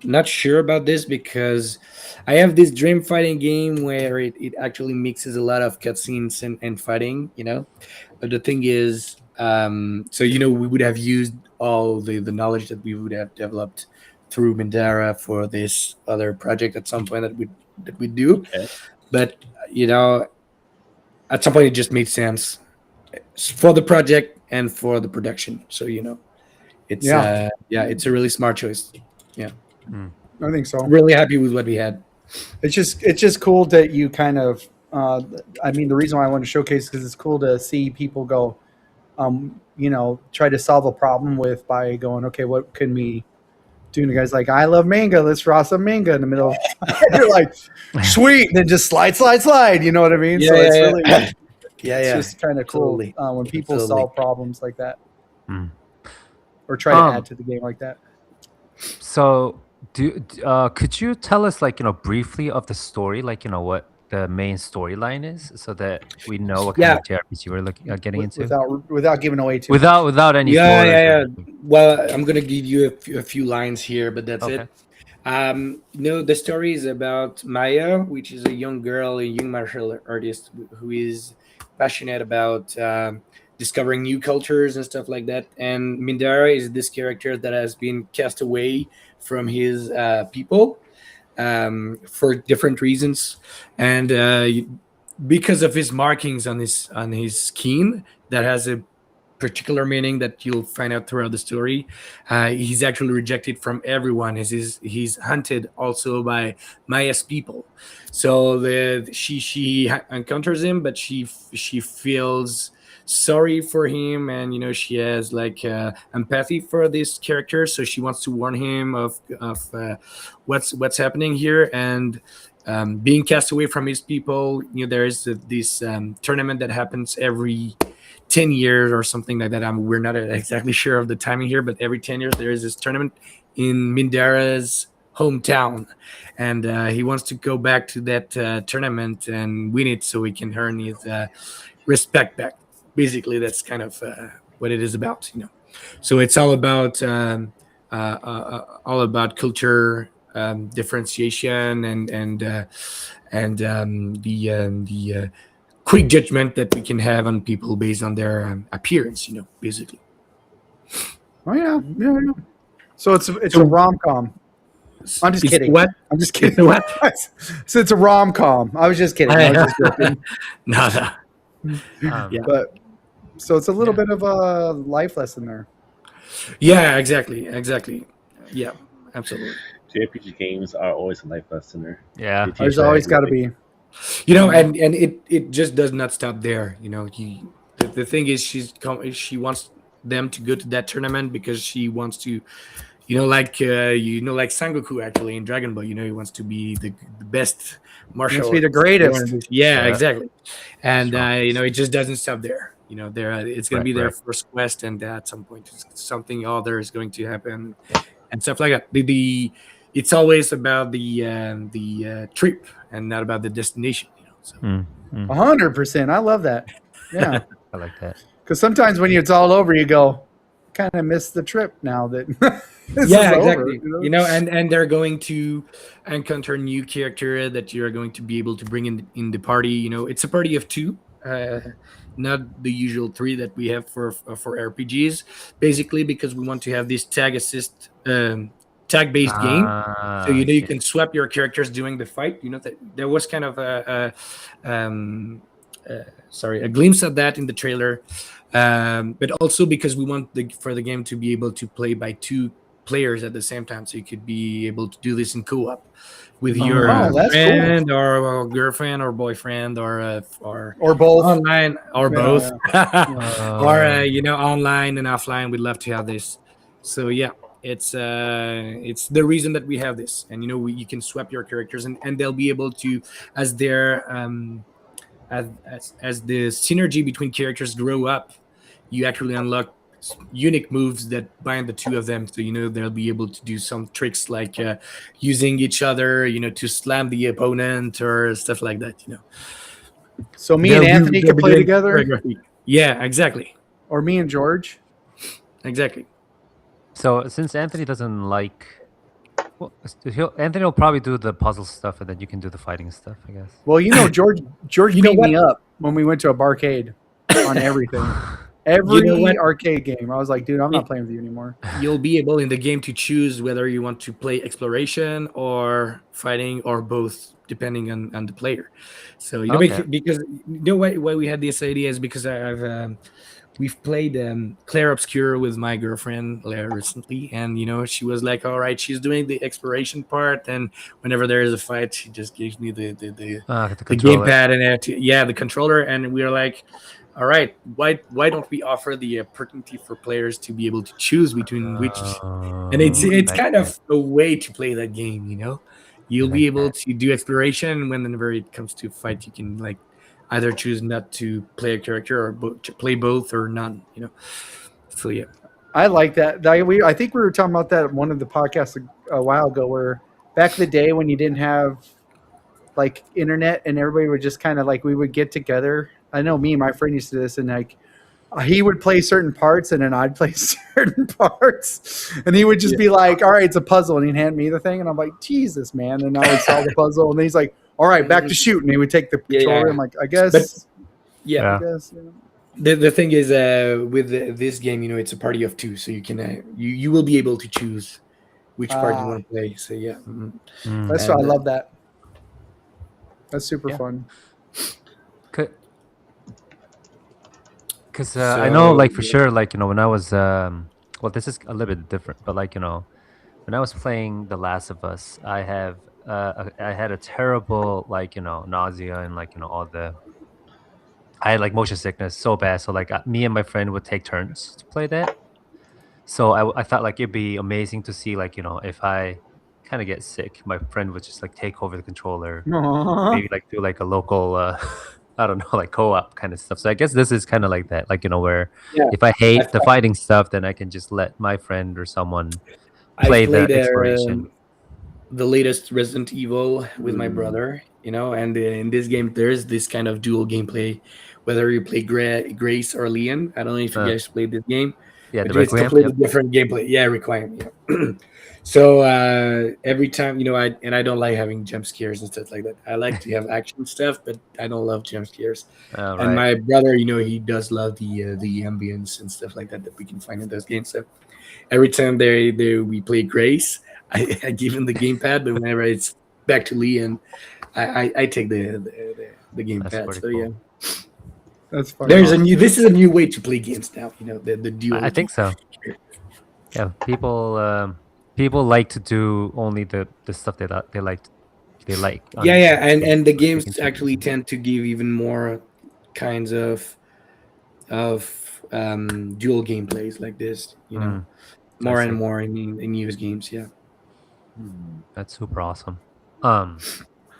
not sure about this because I have this dream fighting game where it actually mixes a lot of cutscenes and fighting, but the thing is, so we would have used all the knowledge that we would have developed through Mindara for this other project at some point that we do. Okay. But at some point it just made sense for the project and for the production. So it's it's a really smart choice. Yeah, I think so. I'm really happy with what we had. It's just cool that you kind of. I mean, the reason why I want to showcase because it's cool to see people go, try to solve a problem by going, okay, what can we do? And the guy's like, I love manga. Let's draw some manga in the middle. You're like, sweet, and then just slide. You know what I mean? It's really, it's just kind of cool when people solve problems like that, or try to add to the game like that. So, could you tell us, briefly of the story, what the main storyline is, so that we know what kind of JRPG we're getting into, without giving away too without any spoilers? Well, I'm gonna give you a few lines here, but that's it. The story is about Maya, which is a young girl, a young martial artist who is passionate about discovering new cultures and stuff like that. And Mindara is this character that has been cast away from his people for different reasons, and because of his markings on his skin that has a particular meaning that you'll find out throughout the story. He's actually rejected from everyone. He's hunted also by Maya's people. So she encounters him, but she feels sorry for him, and she has empathy for this character. So she wants to warn him of what's happening here, and being cast away from his people. There is this tournament that happens every 10 years or something like that. We're not exactly sure of the timing here, but every 10 years there is this tournament in Mindara's hometown, and he wants to go back to that tournament and win it so he can earn his respect back. Basically, that's kind of what it is about. So it's all about culture differentiation and the quick judgment that we can have on people based on their appearance, basically. Oh yeah. So it's a rom-com. I'm just kidding. What? I'm just kidding. What? So it's a rom-com. I was just kidding. I was just joking. No. But so it's a little bit of a life lesson there. Yeah, exactly. Yeah, absolutely. JRPG games are always a life lesson. Yeah, there's always got to be. And it just does not stop there. The thing is, she wants them to go to that tournament because she wants to, like Sangoku actually in Dragon Ball. He wants to be the best martial. He wants to be the greatest. Yeah, exactly. And it just doesn't stop there. It's going to be their first quest, and at some point, something other is going to happen, and stuff like that. It's always about the trip and not about the destination. 100%. I love that. Yeah, I like that. Because sometimes when it's all over, you go, kind of miss the trip now that exactly. Over, and they're going to encounter new character that you're going to be able to bring in the party. It's a party of 2. Not the usual 3 that we have for RPGs, basically because we want to have this tag assist tag-based game, so you can swap your characters during the fight. That there was kind of a glimpse of that in the trailer, but also because we want for the game to be able to play by 2 players at the same time, so you could be able to do this in co-op with your friend or girlfriend or boyfriend or both online or both or online and offline. We'd love to have this. So it's the reason that we have this, and you can swap your characters, and they'll be able to, as their as the synergy between characters grow up, you actually unlock unique moves that bind the two of them. So they'll be able to do some tricks like using each other, to slam the opponent or stuff like that. So me and Anthony could play together, Yeah, exactly. or me and George. Exactly. So since Anthony doesn't like, well, Anthony will probably do the puzzle stuff, and then you can do the fighting stuff, I guess. Well, George beat me up when we went to a barcade on everything. Every arcade game. I was like, dude, I'm not playing with you anymore. You'll be able in the game to choose whether you want to play exploration or fighting or both, depending on the player. So because why we had this idea is because we've played Claire Obscure with my girlfriend recently, and she was like, all right, she's doing the exploration part, and whenever there is a fight, she just gives me the gamepad and the controller, and we are like, all right, why don't we offer the opportunity for players to be able to choose between which, and it's kind of a way to play that game. You'll be able to do exploration, whenever it comes to fight, you can like either choose not to play a character or play both or none. So yeah, I like that. I think we were talking about that in one of the podcasts a while ago, where back in the day when you didn't have like internet and everybody would just kind of like, we would get together. I know me and my friend used to do this, and like he would play certain parts and then I'd play certain parts, and he would just be like, all right, it's a puzzle, and he'd hand me the thing, and I'm like, Jesus, man. And I would solve the puzzle, and he's like, all right, back to shoot, and he would take the controller. I'm like, I guess. I guess. The thing is, with this game, it's a party of two, so you can you will be able to choose which part you want to play. So yeah, that's why I love that. That's super fun. Because I know, like, for sure, like, when I was, well, this is a little bit different, but like, when I was playing The Last of Us, I had a terrible, like, nausea and like, I had like motion sickness so bad. So like me and my friend would take turns to play that. So I thought like it'd be amazing to see like, if I kind of get sick, my friend would just like take over the controller, maybe like do like a local, I don't know, like co-op kind of stuff. So I guess this is kind of like that, like, where if I hate the fighting stuff, then I can just let my friend or someone play the exploration. The latest Resident Evil with my brother, and in this game there's this kind of dual gameplay, whether you play Grace or Leon. I don't know if you guys played this game. Yeah, it's completely different gameplay. Yeah, Requiem. So every time, I don't like having jump scares and stuff like that. I like to have action stuff, but I don't love jump scares. And my brother, he does love the ambience and stuff like that we can find in those games. So every time we play Grace, I give him the gamepad, but whenever it's back to Leon, I take the gamepad. So cool. Yeah, that's funny. This is a new way to play games now. The dual. I think so. Yeah, people like to do only the stuff they like. Yeah, and the games actually tend to give even more kinds of dual gameplays like this. More and more in news games. Yeah. That's super awesome.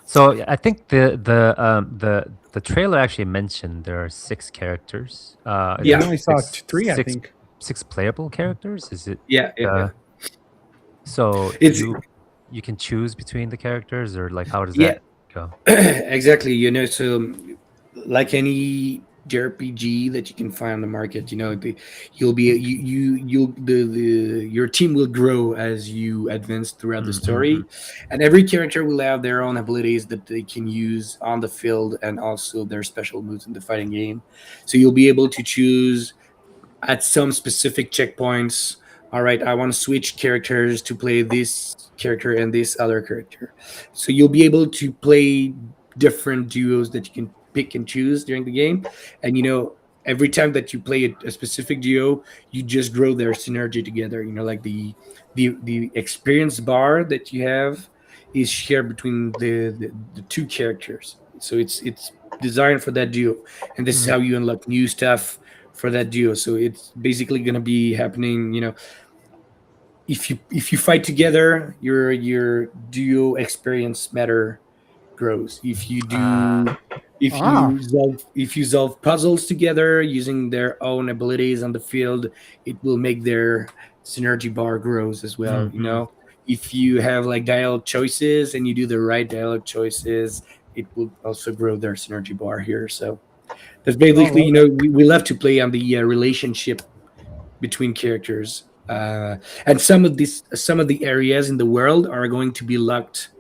So I think the trailer actually mentioned there are 6 characters. I only saw 3. I think 6 playable characters. Is it? Yeah. So you can choose between the characters, or like how does that go? Exactly. So like any JRPG that you can find on the market, your team will grow as you advance throughout the story, and every character will have their own abilities that they can use on the field, and also their special moves in the fighting game. So you'll be able to choose at some specific checkpoints. All right, I want to switch characters to play this character and this other character. So you'll be able to play different duos that you can pick and choose during the game. And, every time that you play a specific duo, you just grow their synergy together. Like the experience bar that you have is shared between the 2 characters. So it's designed for that duo. And this is how you unlock new stuff for that duo. So it's basically going to be happening, if you fight together, your duo experience matter grows. If you do Ah, If you solve puzzles together using their own abilities on the field, it will make their synergy bar grows as well. You Mm-hmm. know, if you have like dialogue choices and you do the right dialogue choices, it will also grow their synergy bar here. So that's oh, basically, you know, okay. we love to play on the relationship between characters. And some of the areas in the world are going to be locked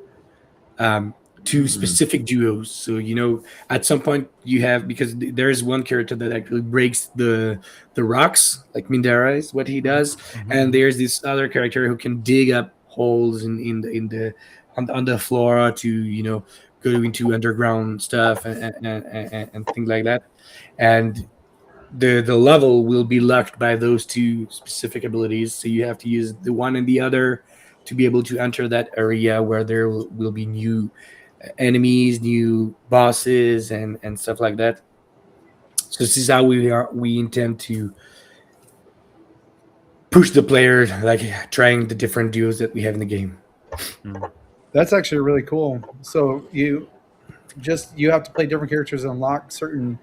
um, to Mm. specific duos. So you know, at some point you have, because there is one character that actually breaks the rocks, like Mindara is what he does, and Mm-hmm. there's this other character who can dig up holes in the on the floor to, you know, go into underground stuff and things like that. And the level will be locked by those two specific abilities. So you have to use the one and the other to be able to enter that area where there will be new enemies, new bosses, and stuff like that. So this is how we intend to push the player, like trying the different duos that we have in the game. Mm. That's actually really cool. So you have to play different characters and unlock certain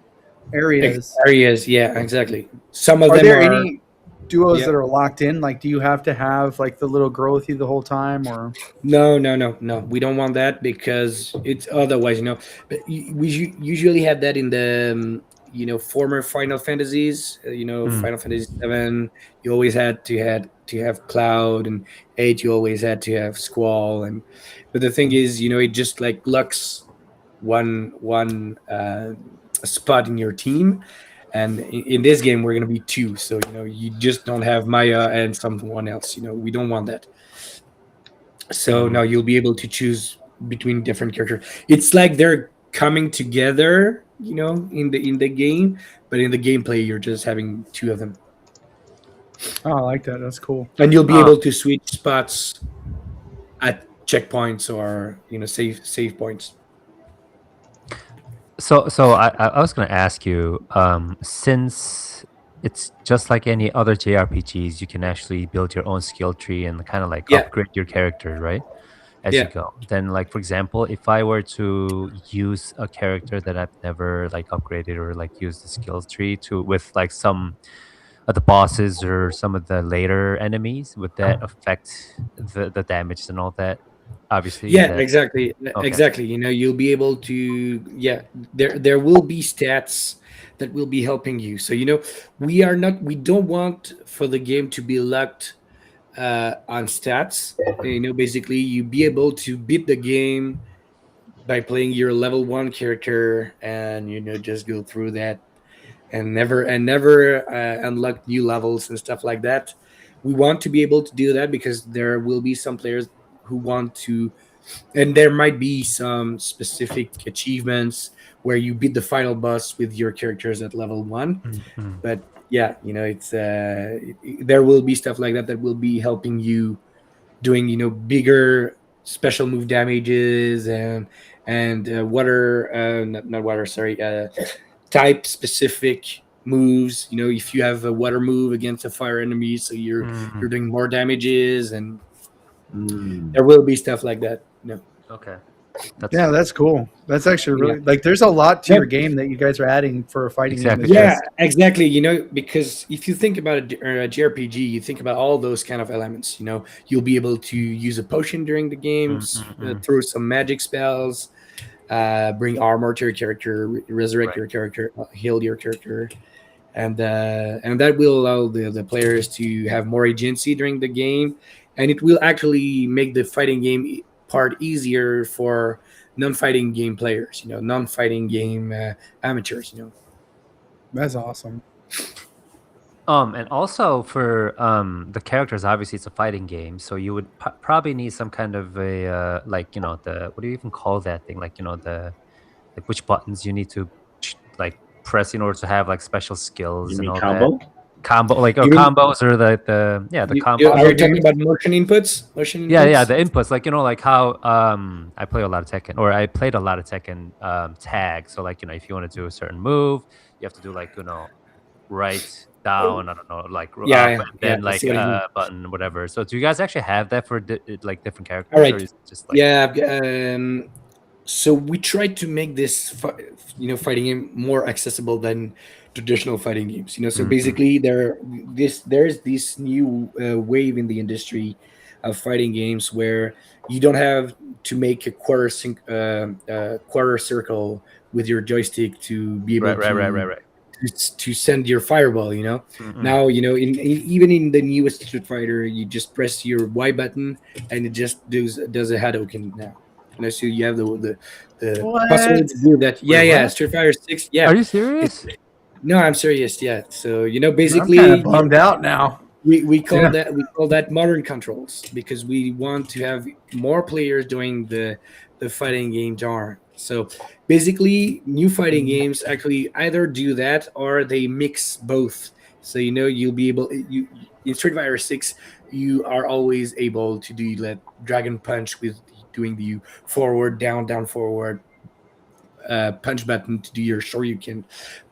areas. Areas, yeah, exactly. Some of Are them there are, any duos yeah. that are locked in? Like, do you have to have like the little girl with you the whole time, or No, no, no, no. We don't want that because it's otherwise, you know. But usually have that in the, you know, former Final Fantasies. You know, Mm. Final Fantasy 7. You always had to have Cloud, and 8. You always had to have Squall, and but the thing is, you know, it just like locks one spot in your team. And in this game, we're gonna be two, so you know, you just don't have Maya and someone else. You know, we don't want that. So Mm. now you'll be able to choose between different characters. It's like they're coming together, you know, in the game, but in the gameplay you're just having two of them. oh, I like that. That's cool. And you'll be Uh, able to switch spots at checkpoints or, you know, save points. so I was gonna ask you, since it's just like any other JRPGs, you can actually build your own skill tree and kind of like Yeah, upgrade your character, right? As you yeah. go. Then, like for example, if I were to use a character that I've never like upgraded or like used the skills tree to with like some of the bosses or some of the later enemies, would that affect the damage and all that? Obviously, is Yeah, that exactly. okay? Exactly. You know, you'll be able to, yeah, there will be stats that will be helping you. So, you know, we don't want for the game to be locked on stats. You know, basically you be able to beat the game by playing your level 1 character, and you know, just go through that and never unlock new levels and stuff like that. We want to be able to do that because there will be some players who want to, and there might be some specific achievements where you beat the final boss with your characters at level 1. Mm-hmm. But yeah, you know, it's there will be stuff like that that will be helping you doing, you know, bigger special move damages and water not water, sorry, type specific moves. You know, if you have a water move against a fire enemy, so Mm-hmm. you're doing more damages, and Mm. there will be stuff like that, you know. Okay, that's Yeah, that's cool. That's actually Yeah. really like there's a lot to Yep. your game that you guys are adding for a fighting game. exactly That's Yeah, just exactly. You know, because if you think about a JRPG, you think about all those kind of elements. You know, you'll be able to use a potion during the games, mm-hmm. throw some magic spells, bring armor to your character, resurrect Right. your character, heal your character, and that will allow the players to have more agency during the game, and it will actually make the fighting game part easier for non-fighting game players. You know, non-fighting game amateurs. You know. that's awesome. And also for the characters, obviously it's a fighting game, so you would probably need some kind of a like the what do you even call that thing? Like the like which buttons you need to like press in order to have like special You skills and mean all that. combo? Combo like or You mean combos or the are combos. you talking about motion inputs? Motion Yeah, inputs? the inputs, like like how I play a lot of Tekken, or I played a lot of Tekken tag. So like if you want to do a certain move, you have to do like right down. I don't know, like Yeah, up yeah, and yeah. then I like see what you mean. button whatever. So do you guys actually have that for like different All characters, or right. is it just like Yeah. So we tried to make this fighting game more accessible than traditional fighting games. So Mm-hmm. basically there's this new wave in the industry of fighting games where you don't have to make a quarter circle with your joystick to be able Right. to send your fireball. Mm-mm. Now, even in the newest Street Fighter, you just press your Y button and it just does a Hadouken now. So you have the possibility What? to do that. Wait, Yeah, what? Street Fighter 6. Yeah. Are you It, serious? no, I'm serious. Yeah. So I'm kind of basically, bummed out now. Yeah. we call that modern controls because we want to have more players doing the fighting game genre. So basically, new fighting games actually either do that or they mix both. So you'll be able you in Street Fighter 6 you are always able to do that dragon punch with doing the forward down forward punch button to do your shoryuken,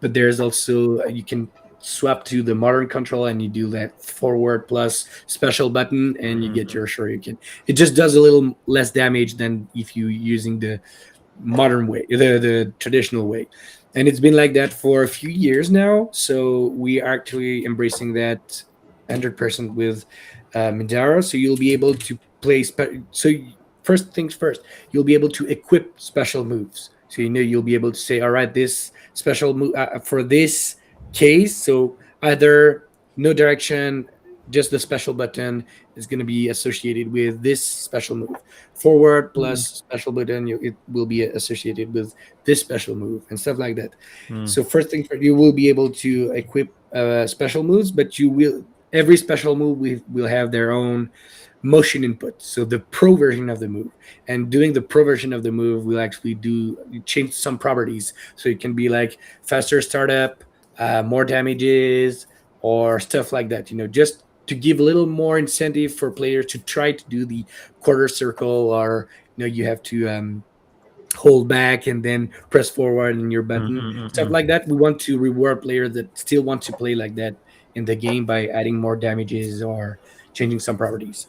but there's also you can swap to the modern control and you do that forward plus special button and you get Mm-hmm. your shoryuken. It just does a little less damage than if you using the modern way, the traditional way. And it's been like that for a few years now. So we are actually embracing that 100% with Mindara. So you'll be able to play. First things first, you'll be able to equip special moves. So you'll be able to say, all right, this special move for this case. So either no direction, just the special button is going to be associated with this special move. Forward plus special button, it will be associated with this special move and stuff like that. Mm. So first thing first, you will be able to equip special moves, but you will every special move will have their own motion input. So the pro version of the move, and doing the pro version of the move will actually do change some properties. So it can be like faster startup, more damages, or stuff like that. Just to give a little more incentive for players to try to do the quarter circle, or you have to hold back and then press forward in your button, stuff Mm-mm-mm-mm. like that. We want to reward players that still want to play like that in the game by adding more damages or changing some properties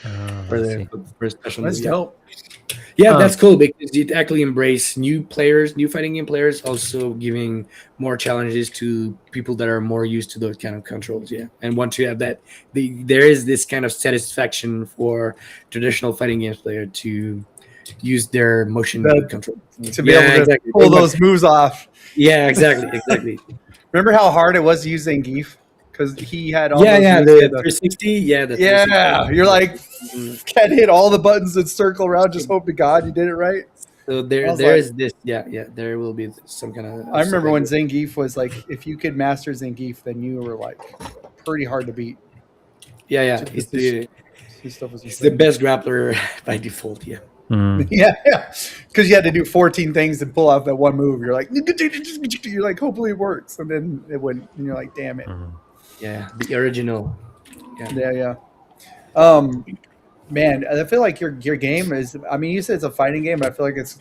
Oh, for I the see. for a special That's move. Yeah, dope. yeah, Um, that's cool because it actually embrace new players, new fighting game players, also giving more challenges to people that are more used to those kind of controls. Yeah, and once you have that, there is this kind of satisfaction for traditional fighting games player to use their motion The, control. to be able Yeah, to exactly. pull those moves off. Yeah, exactly. Remember how hard it was to use Zangief? Because he had all Yeah, those yeah, moves. He had the the, 360. Yeah, the 360. yeah, you're like, Mhm. can't hit all the buttons and circle around. Just hope to God you did it right. So I was there like, is this. Yeah. There will be some kind I of stuff remember like when this. Zangief was like, if you could master Zangief, then you were like pretty hard to beat. Yeah. Just 'cause his stuff was He's the insane. best grappler by default. Yeah. mm. Yeah, because you had to do 14 things and pull off that one move. You're like, you're like, hopefully it works, and then it wouldn't, and you're like, damn it. Mm. Yeah, the original. Yeah. Man, I feel like your game is. I mean, you said it's a fighting game, but I feel like it's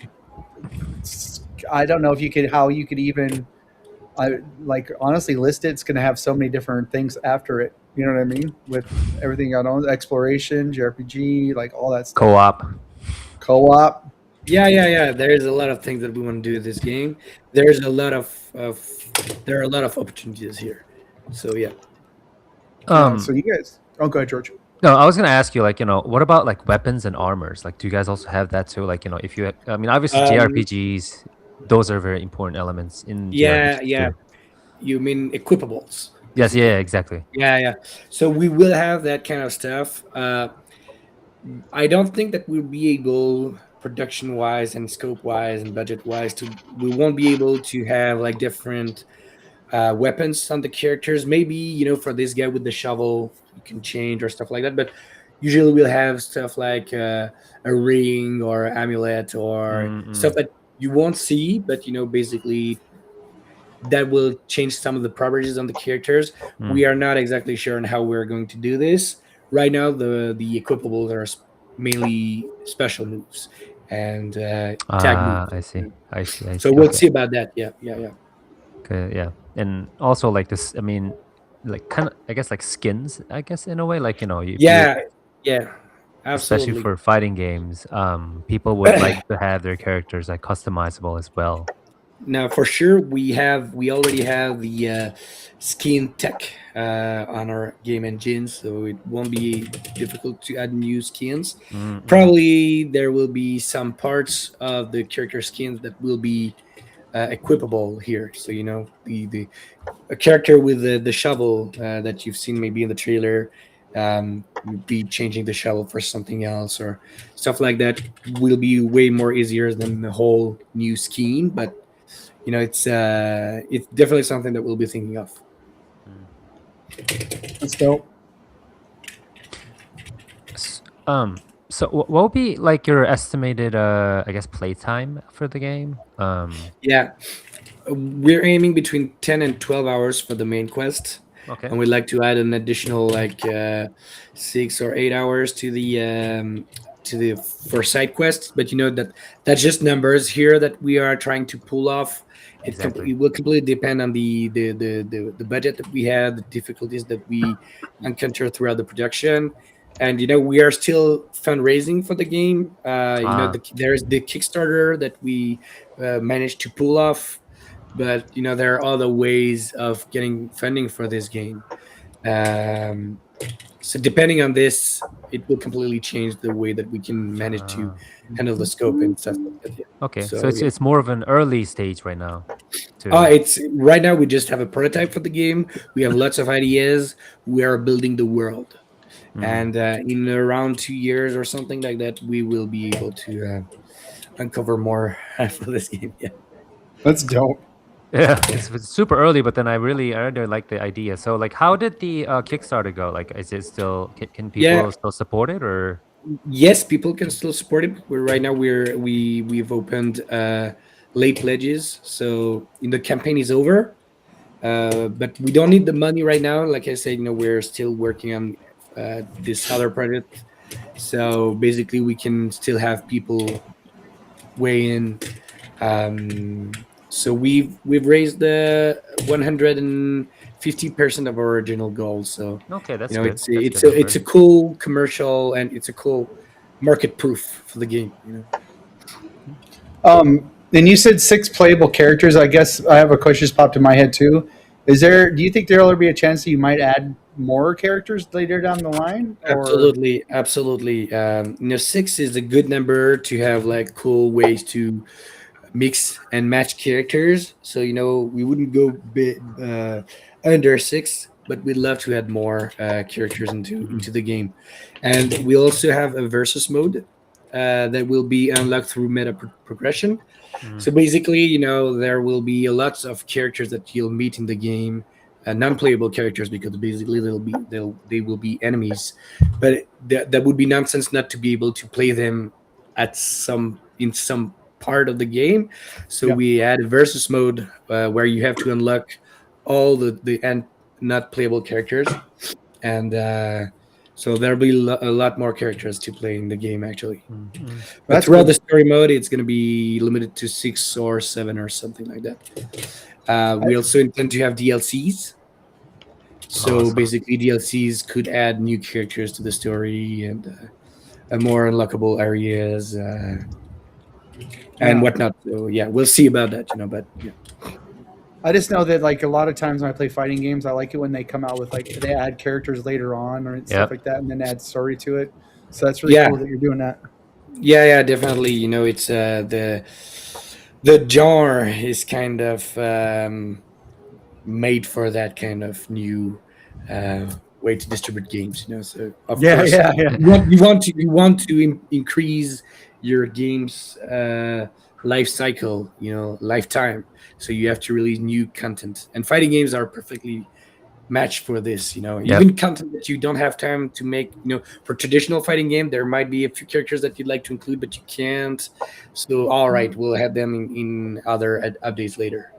I don't know if you could how you could even. I like honestly list it. It's going to have so many different things after it. You know what I mean? With everything on exploration, JRPG, like all that stuff. Co-op. Yeah. There's a lot of things that we want to do in this game. There's a lot of there are a lot of opportunities here. So yeah. So you guys. Oh, go ahead, George. No, I was gonna ask you, like, what about like weapons and armors? Like, do you guys also have that too? Like, if you, I mean, obviously JRPGs, those are very important elements in JRPGs Yeah. too. You mean equipables? Yes, yeah, exactly. Yeah. So we will have that kind of stuff. I don't think that we'll be able, production wise and scope wise and budget wise, to we won't be able to have like different weapons on the characters. Maybe for this guy with the shovel, you can change or stuff like that. But usually we'll have stuff like a ring or amulet or stuff that you won't see, but basically that will change some of the properties on the characters. We are not exactly sure on how we're going to do this right now. The equipables are mainly special moves and tag moves. I see. So we'll see about that. Yeah. Okay, yeah, and also like this. I mean, like kind of, I guess, like skins. I guess in a way, like you. Yeah. especially Absolutely. for fighting games. People would like to have their characters like customizable as well. Now, for sure, we already have the skin tech on our game engine, so it won't be difficult to add new skins. Mm-mm. Probably there will be some parts of the character skins that will be equipable here. So the a character with the shovel that you've seen maybe in the trailer, be changing the shovel for something else or stuff like that will be way more easier than the whole new skin. But it's definitely something that we'll be thinking of. That's dope. S- Um, so what would be like your estimated, I guess, playtime for the game? Yeah, we're aiming between 10 and 12 hours for the main quest, Okay. and we'd like to add an additional like 6 or 8 hours to the for side quests. But that's just numbers here that we are trying to pull off. Exactly. It will completely depend on the budget that we have, the difficulties that we encounter throughout the production. And we are still fundraising for the game. Ah, There's the Kickstarter that we managed to pull off, but there are other ways of getting funding for this game. um, so depending on this, it will completely change the way that we can manage to ah. handle the scope and stuff like that. Yeah. Okay, so So it's yeah. it's more of an early stage right now, too. It's right now we just have a prototype for the game. We have lots of ideas. We are building the world, Mm. and in around 2 years or something like that, we will be able to uncover more for this game. Yeah. That's dope. Yeah, it's super early, but then I really like the idea. So, like, how did the Kickstarter go? Like, is it still can Yeah. people still support it or? Yes, people can still support it. Right now we've opened late pledges, so the campaign is over. But we don't need the money right now. Like I said, we're still working on this other project. So basically, we can still have people weigh in. So we've raised the 150% of our original goal. So Okay, that's good. it's That's a it's good a, it's number. a cool commercial, and it's a cool market proof for the game. And you said 6 playable characters. I guess I have a question just popped in my head too. Do you think there'll be a chance that you might add more characters later down the line? Or Absolutely. 6 is a good number to have like cool ways to mix and match characters. So we wouldn't go under 6, but we'd love to add more characters into the game. And we also have a versus mode that will be unlocked through meta progression. Mm. So basically, there will be lots of characters that you'll meet in the game, non-playable characters, because basically they will be enemies. But that would be nonsense not to be able to play them in some part of the game. So Yeah. we add a versus mode where you have to unlock all the and not playable characters, and so there'll be a lot more characters to play in the game actually. Mm. But That's throughout cool. the story mode, it's going to be limited to 6 or 7 or something like that. We also intend to have DLCs. So Awesome. basically, DLCs could add new characters to the story and more unlockable areas and Yeah. whatnot. So yeah, we'll see about that. But yeah. I just know that like a lot of times when I play fighting games, I like it when they come out with like they add characters later on or stuff Yep. like that, and then add story to it. So that's really Yeah. cool that you're doing that. Yeah, definitely. It's the genre is kind of made for that kind of new way to distribute games. So of course, Yeah. you want to increase your game's life cycle, lifetime. So you have to release new content, and fighting games are perfectly matched for this. Yep. Even content that you don't have time to make. For traditional fighting game, there might be a few characters that you'd like to include, but you can't. So all right, we'll have them in other updates later.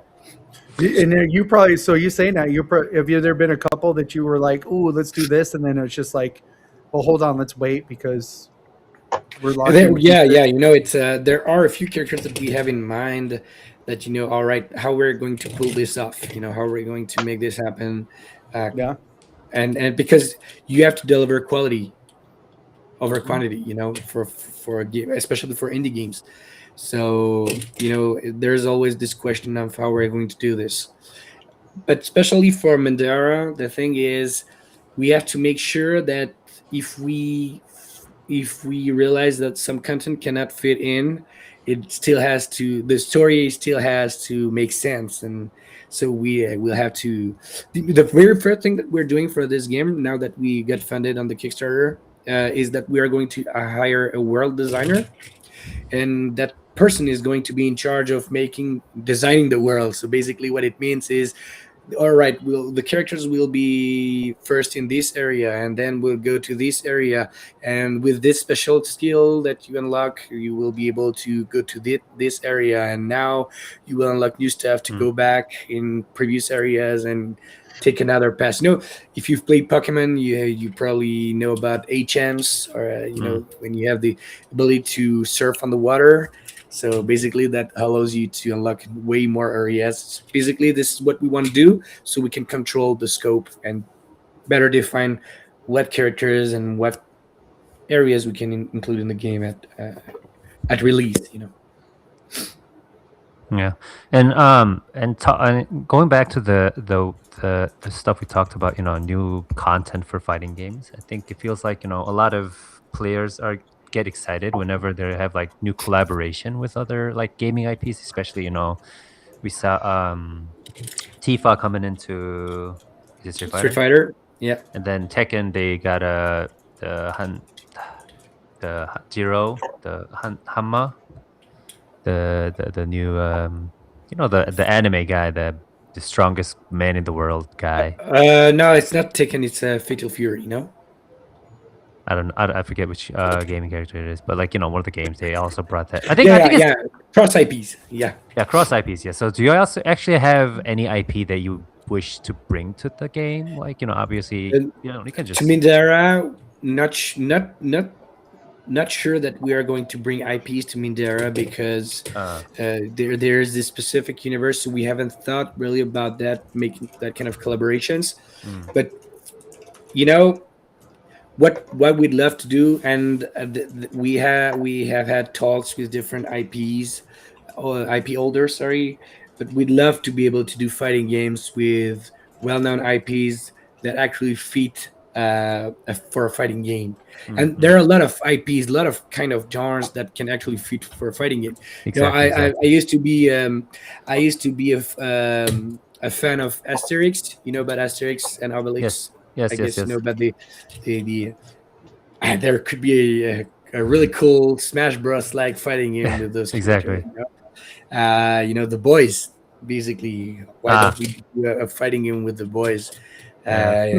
And then you probably you saying that have you there been a couple that you were like, "Ooh, let's do this," and then it's just like, "Well, hold on, let's wait because we're locked in." with Yeah. these It's there are a few characters that we have in mind that all right, how we're going to pull this off. How we're going to make this happen. Yeah. And because you have to deliver quality. over quantity, for a game, especially for indie games. So, there's always this question of how we're going to do this. But especially for Mandara, the thing is, we have to make sure that if we if we realize that some content cannot fit in, the story still has to make sense. And so we will have to, the very first thing that we're doing for this game, now that we got funded on the Kickstarter, is that we are going to hire a world designer, and that person is going to be in charge of designing the world. So basically what it means is, all right, the characters will be first in this area, and then we'll go to this area, and with this special skill that you unlock, you will be able to go to this area, and now you will unlock new stuff to go back in previous areas and take another pass. If you've played Pokemon, you probably know about HMs, or when you have the ability to surf on the water. So basically, that allows you to unlock way more areas. Basically, this is what we want to do, so we can control the scope and better define what characters and what areas we can include in the game at release. Yeah, and going back to the stuff we talked about, new content for fighting games. I think it feels like a lot of players get excited whenever they have like new collaboration with other like gaming IPs, especially we saw Tifa coming into, is it Street Fighter? Street Fighter, yeah, and then Tekken they got the Jiro, the Hanma, the new the anime guy, the strongest man in the world guy. No, it's not Tekken. It's Fatal Fury. I forget which gaming character it is, but one of the games they also brought that. I think it's cross IPs. Yeah, cross IPs. Yeah. So do you also actually have any IP that you wish to bring to the game? Obviously, you can just to Mindara. Not sure that we are going to bring IPs to Mindara, because there's this specific universe, so we haven't thought really about that, making that kind of collaborations. But what we'd love to do, and we have had talks with different IPs, or IP holders, sorry, but we'd love to be able to do fighting games with well-known IPs that actually fit for a fighting game. And there are a lot of IPs, a lot of kind of genres that can actually fit for a fighting game. Exactly. I used to be a fan of Asterix, about Asterix and Obelix. Yes. I guess you know about the there could be a really cool Smash Bros like fighting game with those exactly. The boys, basically. Why don't we do a fighting game with the boys? Zach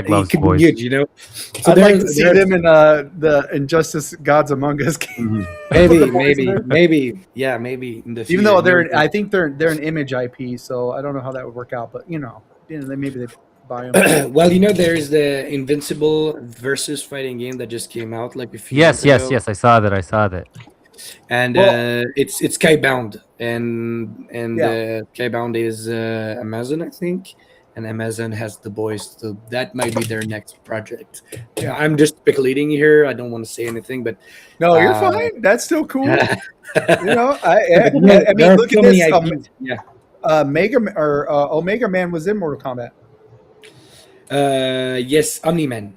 loves boys. Huge, So I'd like to see them in the Injustice Gods Among Us game. Maybe in the future. Even though I think they're an Image IP, so I don't know how that would work out. But maybe they buy them. Well, there's the Invincible versus fighting game that just came out like a few Yes. months ago. I saw that. And it's Skybound, and Skybound is Amazon, I think, and Amazon has the boys, so that might be their next project. Yeah, I'm just speculating here. I don't want to say anything, but no, you're fine. That's still cool. I mean, look at this. Omega Man was in Mortal Kombat. Yes, Omni-Man.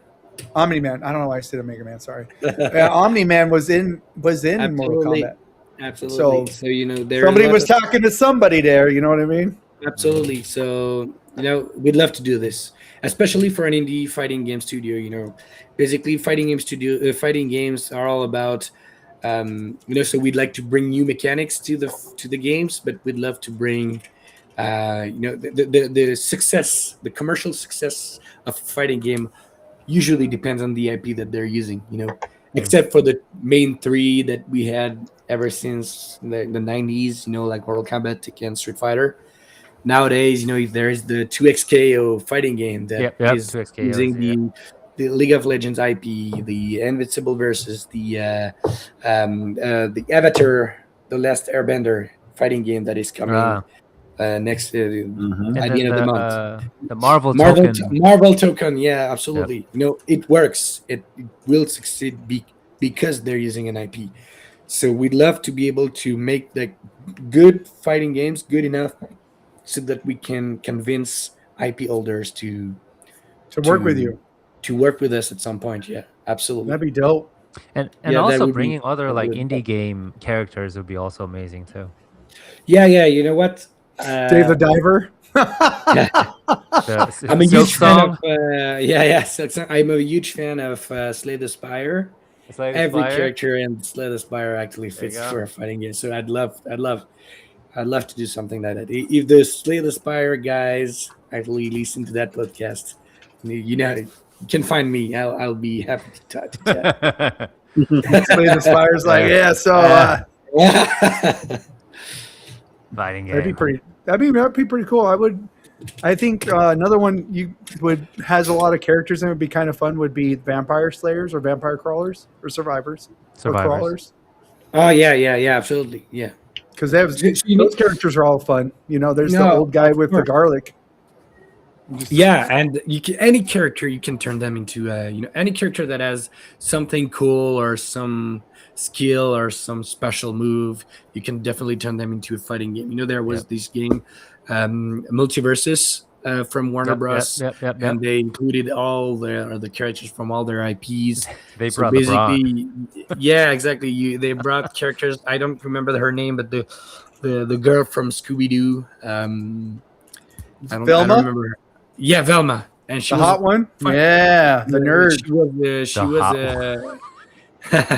I don't know why I said Omega Man. Sorry. Omni-Man was in Mortal Kombat. Absolutely. So somebody was talking to somebody there. You know what I mean? Absolutely. So we'd love to do this, especially for an indie fighting game studio. Basically, fighting games are all about, so we'd like to bring new mechanics to the games, but we'd love to bring, the success, the commercial success of a fighting game usually depends on the IP that they're using. Except for the main three that we had ever since the 90s. Like Mortal Kombat, Tekken, Street Fighter. Nowadays, there's the 2XKO fighting game that is using the League of Legends IP, the Invincible versus the Avatar, the Last Airbender fighting game that is coming. next at the Mm-hmm. And end of the month. The Marvel Marvel token. Marvel token, yeah, absolutely. It works. It will succeed because they're using an IP. So we'd love to be able to make the good fighting games good enough so that we can convince IP holders to work with you, to work with us at some point. Yeah, absolutely. that'd be dope. And Yeah, that also would be bringing other like good. indie game characters would be also amazing too. Yeah. You know what? Dave the Diver. I'm a Silk huge fan Song. of I'm a huge fan of Slay the Spire. Slay the Every Spire. character in Slay the Spire actually fits you go. for a fighting game. So I'd love to do something like that. If the Slay the Spire guys actually listen to that podcast, you can find me. I'll be happy to chat. Slay the Spire's like, yeah. So Fighting game. that'd be pretty cool. I think another one has a lot of characters and would be kind of fun would be Vampire Slayers or Vampire Crawlers or Survivors. Or Crawlers. Oh yeah, absolutely, yeah. Because those characters are all fun. There's the old guy with the garlic. Yeah, and any character you can turn them into any character that has something cool or some skill or some special move, you can definitely turn them into a fighting game. There was this game, Multiverses, from Warner Bros. And they included all the characters from all their IPs. They brought basically, yeah, exactly. They brought characters. I don't remember her name, but the girl from Scooby Doo. I don't remember her. Yeah, Velma, and she the was hot one. Yeah, the nerd. She was.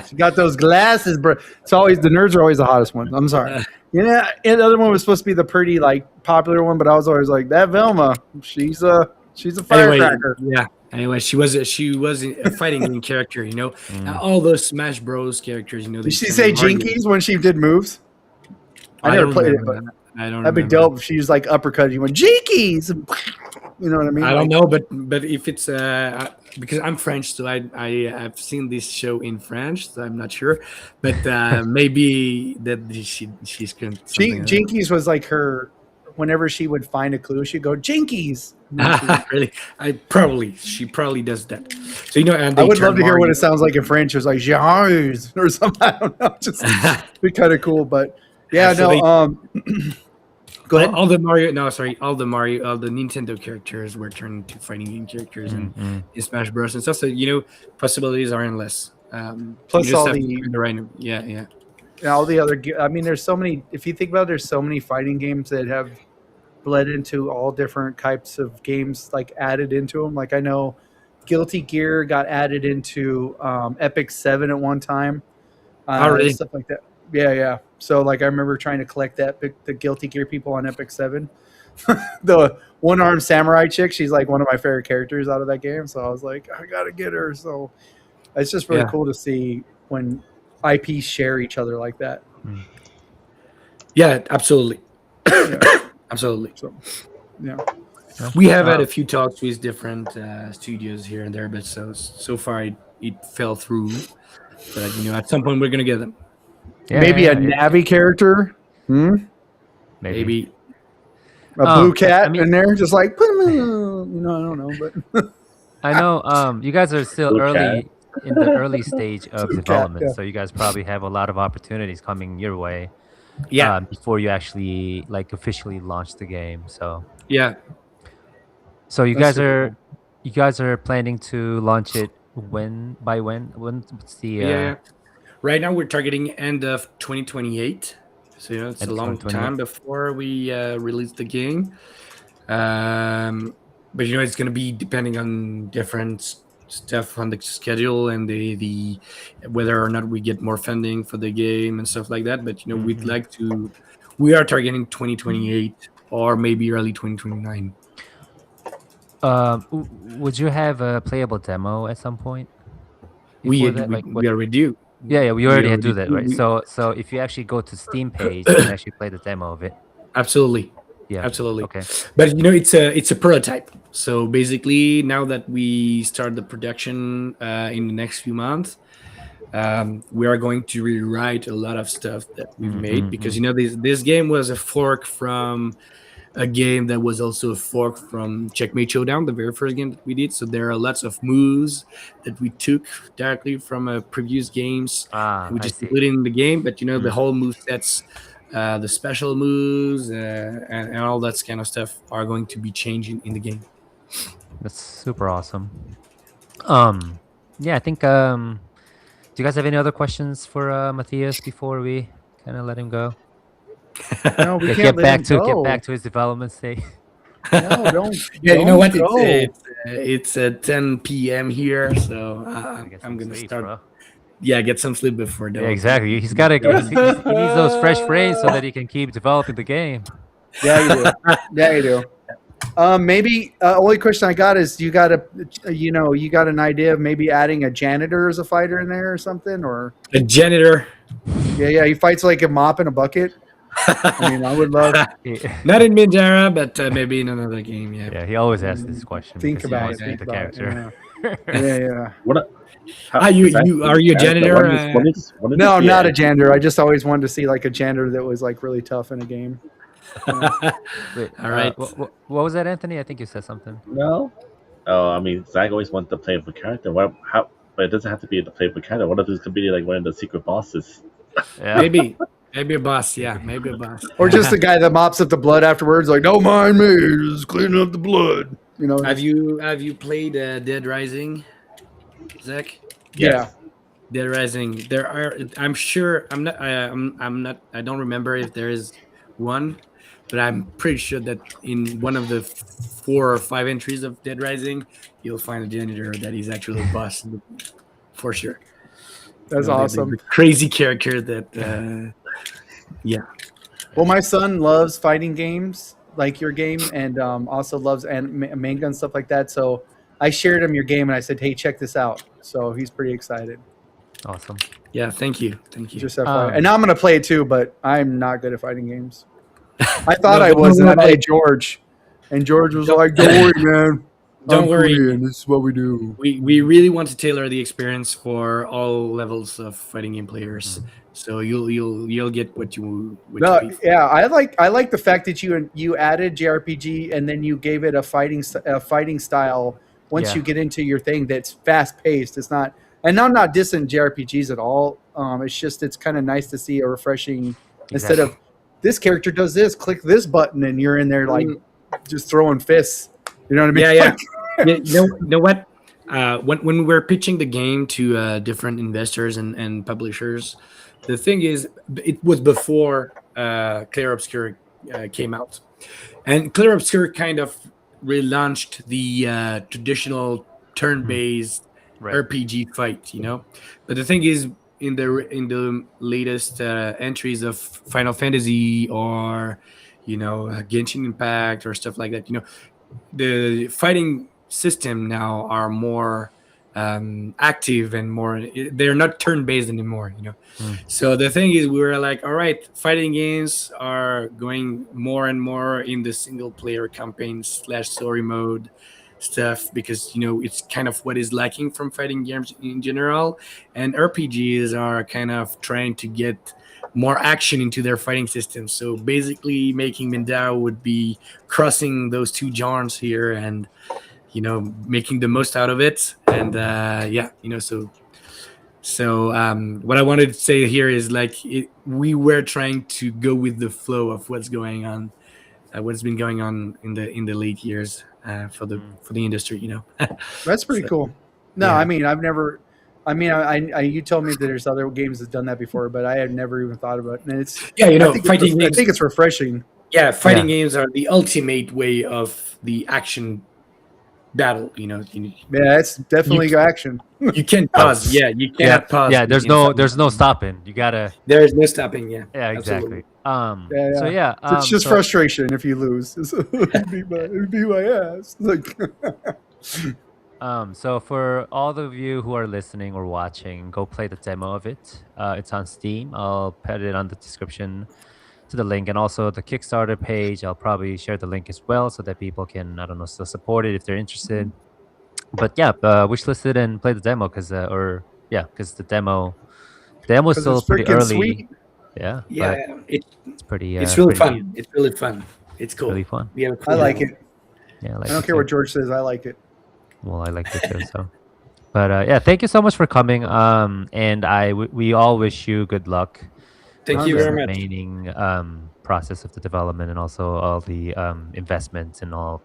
She got those glasses, bro. It's always the nerds are always the hottest ones. I'm sorry. Yeah, and the other one was supposed to be the pretty popular one, but I was always like that Velma. She's a firecracker. Anyway, she was a fighting game character. All those Smash Bros characters. Did she say Jinkies when she did moves? I never played it, but I don't. That'd be dope if she was like uppercut. You went Jinkies. You know what I mean? I don't know, but if it's because I'm French, so I have seen this show in French, so I'm not sure. But maybe that she's going. Jinkies was like her. Whenever she would find a clue, she'd go Jinkies. Really? She probably does that. So and I would love to hear what it sounds like in French. It's like Jars or something. I don't know. Just be kind of cool, but yeah, no. Go ahead. All the Nintendo characters were turned into fighting game characters in Smash Bros. And stuff. So possibilities are endless. Plus all all the other. I mean, there's so many. If you think about it, there's so many fighting games that have bled into all different types of games, added into them. I know Guilty Gear got added into Epic 7 at one time. Really? Stuff like that. Yeah. So I remember trying to collect the Guilty Gear people on Epic 7. The one-armed samurai chick, she's one of my favorite characters out of that game. So I was like, I gotta get her. So it's just really cool to see when IPs share each other like that. Yeah, absolutely. Absolutely. So, yeah. We have had a few talks with different studios here and there, but so far it fell through. But at some point we're gonna get them. Maybe a Navi character. Maybe a blue cat in there, just I don't know, but I know you guys are still in the early stage of development, so you guys probably have a lot of opportunities coming your way. Yeah. Before you actually officially launch the game, so yeah. So you guys are planning to launch it when? What's the Right now, we're targeting end of 2028. So it's a long time before we release the game. But it's going to be depending on different stuff on the schedule and the whether or not we get more funding for the game and stuff like that. But we'd like to. We are targeting 2028 or maybe early 2029. Would you have a playable demo at some point? We already do. Yeah, we already do that, right? So if you actually go to Steam page, you can actually play the demo of it. Absolutely. Yeah. Absolutely. Okay. But it's a prototype. So basically, now that we start the production in the next few months, we are going to rewrite a lot of stuff that we've made because this game was a fork from a game that was also a fork from Checkmate Showdown, the very first game that we did. So there are lots of moves that we took directly from previous games. We just included in the game, but the whole move sets, the special moves, and all that kind of stuff are going to be changing in the game. That's super awesome. Yeah, I think. Do you guys have any other questions for Matthias before we kind of let him go? No, we can't let him go. Get back to his development stage. No, don't. Yeah, you know what? Go. It's 10 p.m. here, so I'm gonna sleep, start. Bro. Yeah, get some sleep before that. Yeah, exactly. He's got to. he needs those fresh frames so that he can keep developing the game. Yeah, you do. Yeah, you do. Maybe only question I got is you got an idea of maybe adding a janitor as a fighter in there or something, or a janitor. Yeah, he fights like a mop in a bucket. I mean, I would love not in Mindara, but maybe in another game. Yeah. Yeah, he always asks this question. Think about it. Think the character. Yeah. What? Are you a janitor? No, I'm not a janitor. I just always wanted to see like a janitor that was like really tough in a game. Wait, all right. What was that, Anthony? I think you said something. No. Oh, I mean, Zach always wants the playable character. But it doesn't have to be the playable character. What if this could be like one of the secret bosses? Yeah. Maybe a boss. Yeah, maybe a boss. Or just the guy that mops up the blood afterwards. Like, don't mind me, just cleaning up the blood. Have you played Dead Rising, Zach? Yeah. Dead Rising. There are. I'm sure. I'm not. I don't remember if there is one. But I'm pretty sure that in one of the 4 or 5 entries of Dead Rising, you'll find a janitor that is actually a boss, for sure. That's awesome. The crazy character that, yeah. Well, my son loves fighting games like your game, and also loves manga and stuff like that. So I shared him your game, and I said, "Hey, check this out." So he's pretty excited. Awesome. Yeah, thank you. Just and now I'm gonna play it too, but I'm not good at fighting games. I thought I was, and I played George, and George was like, "Don't worry, man. Don't worry. Korean. This is what we do." We really want to tailor the experience for all levels of fighting game players, so you'll get what you. Yeah, I like the fact that you added JRPG and then you gave it a fighting style. Once you get into your thing, that's fast paced. It's not, and I'm not dissing JRPGs at all. It's kind of nice to see a refreshing instead of. This character does this, click this button, and you're in there like just throwing fists. You know what I mean? Yeah. You know what? When we were pitching the game to different investors and publishers, the thing is, it was before Clear Obscure came out. And Clear Obscure kind of relaunched the traditional turn-based RPG fight, But the thing is, in the latest entries of Final Fantasy or Genshin Impact or stuff like that, the fighting system now are more active and more. They're not turn-based anymore, So the thing is, we were like, all right, fighting games are going more and more in the single-player campaign / story mode stuff because it's kind of what is lacking from fighting games in general, and RPGs are kind of trying to get more action into their fighting system. So basically making Mindara would be crossing those two genres here and making the most out of it. And so what I wanted to say here is like we were trying to go with the flow of what's going on, what's been going on in the late years for the industry, That's pretty cool. No, yeah. I mean, I've never. I mean, you told me that there's other games that's done that before, but I had never even thought about it. And it's fighting games. I think it's refreshing. Yeah, fighting games are the ultimate way of the action battle. Yeah, it's definitely action. You can't pause. Yeah, you cannot pause. Yeah, there's no stopping. You gotta. There is no stopping. Yeah. Yeah, exactly. Absolutely. So it's just frustration if you lose. It'd be my ass. Like. So for all of you who are listening or watching, go play the demo of it. It's on Steam. I'll put it on the description to the link, and also the Kickstarter page. I'll probably share the link as well so that people can, still support it if they're interested. But yeah, wishlist it and play the demo because the demo Demo's 'Cause still it's pretty freaking early. sweet. Yeah, but Yeah, it's pretty. it's really pretty fun. It's really fun. It's cool. Really fun. We have a I cool like demo. it. Yeah, I like I don't it care too. what George says. I like it. Well, I liked it too. So, but yeah, thank you so much for coming. And we all wish you good luck. Thank you the very much. remaining process of the development and also all the investments and all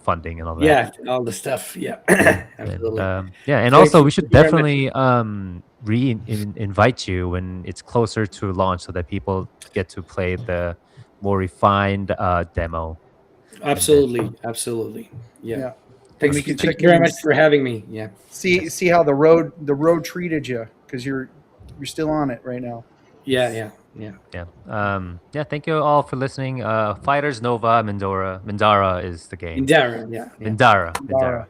funding and all that. Yeah, all the stuff. Yeah, absolutely. And, and Thank also you. we should Thank you very much. definitely invite you when it's closer to launch so that people get to play the more refined demo. Absolutely, absolutely. Yeah. Yeah. Thanks. we can Thank check you very in and much for having me. Yeah. see how the road treated you, because you're still on it right now. Yeah. Thank you all for listening. Fighters Nova Mindara is the game. Mindara. Yeah. Mindara.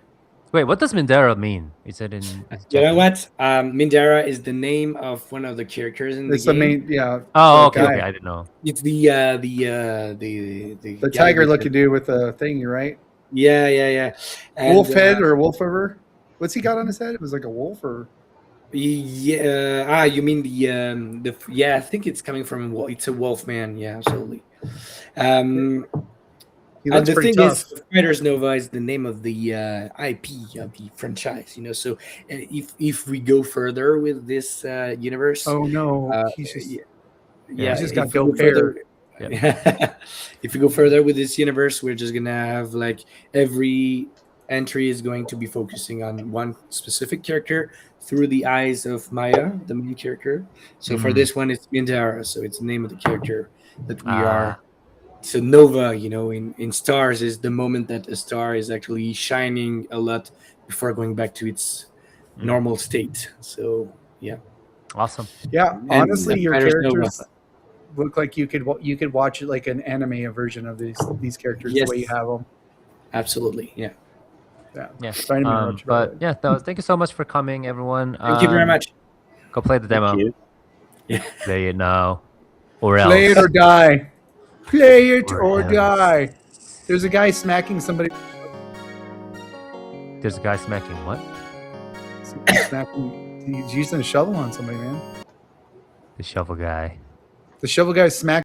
Wait, what does Mindara mean? Is it in You know what? Mindara is the name of one of the characters in It's the the game. main, yeah. Oh, the okay, guy. okay. I didn't know. It's the guy tiger with looking dude with the thing, right? Yeah. And, Wolf head or wolf over? What's he got on his head? It was like a wolf or Yeah. You mean the? Yeah, I think it's coming from. It's a wolf man. Yeah, absolutely. he looks The pretty thing tough. is, Fighters Nova is the name of the IP of the franchise. So if we go further with this universe, Oh no, he's he's just if got we dope go further- hair. if we go further with this universe, we're just gonna have like every entry is going to be focusing on one specific character through the eyes of Maya, the main character. So for this one, it's Mindara. So it's the name of the character that we are. So Nova, in stars is the moment that a star is actually shining a lot before going back to its normal state. So yeah. Awesome. Yeah, And honestly, your Fighters characters Nova. look like you could watch it like an anime version of these characters Yes. the way you have them. Absolutely. Yeah. Yeah. Sorry to interrupt you, But yeah, thank you so much for coming, everyone. Thank you very much. Go play the demo. Thank you. Yeah. Play it now, or else. Play it or die. Play it or else. die. There's a guy smacking somebody. There's a guy smacking what? Smacking. He's using a shovel on somebody, man. The shovel guy. The shovel guy smacked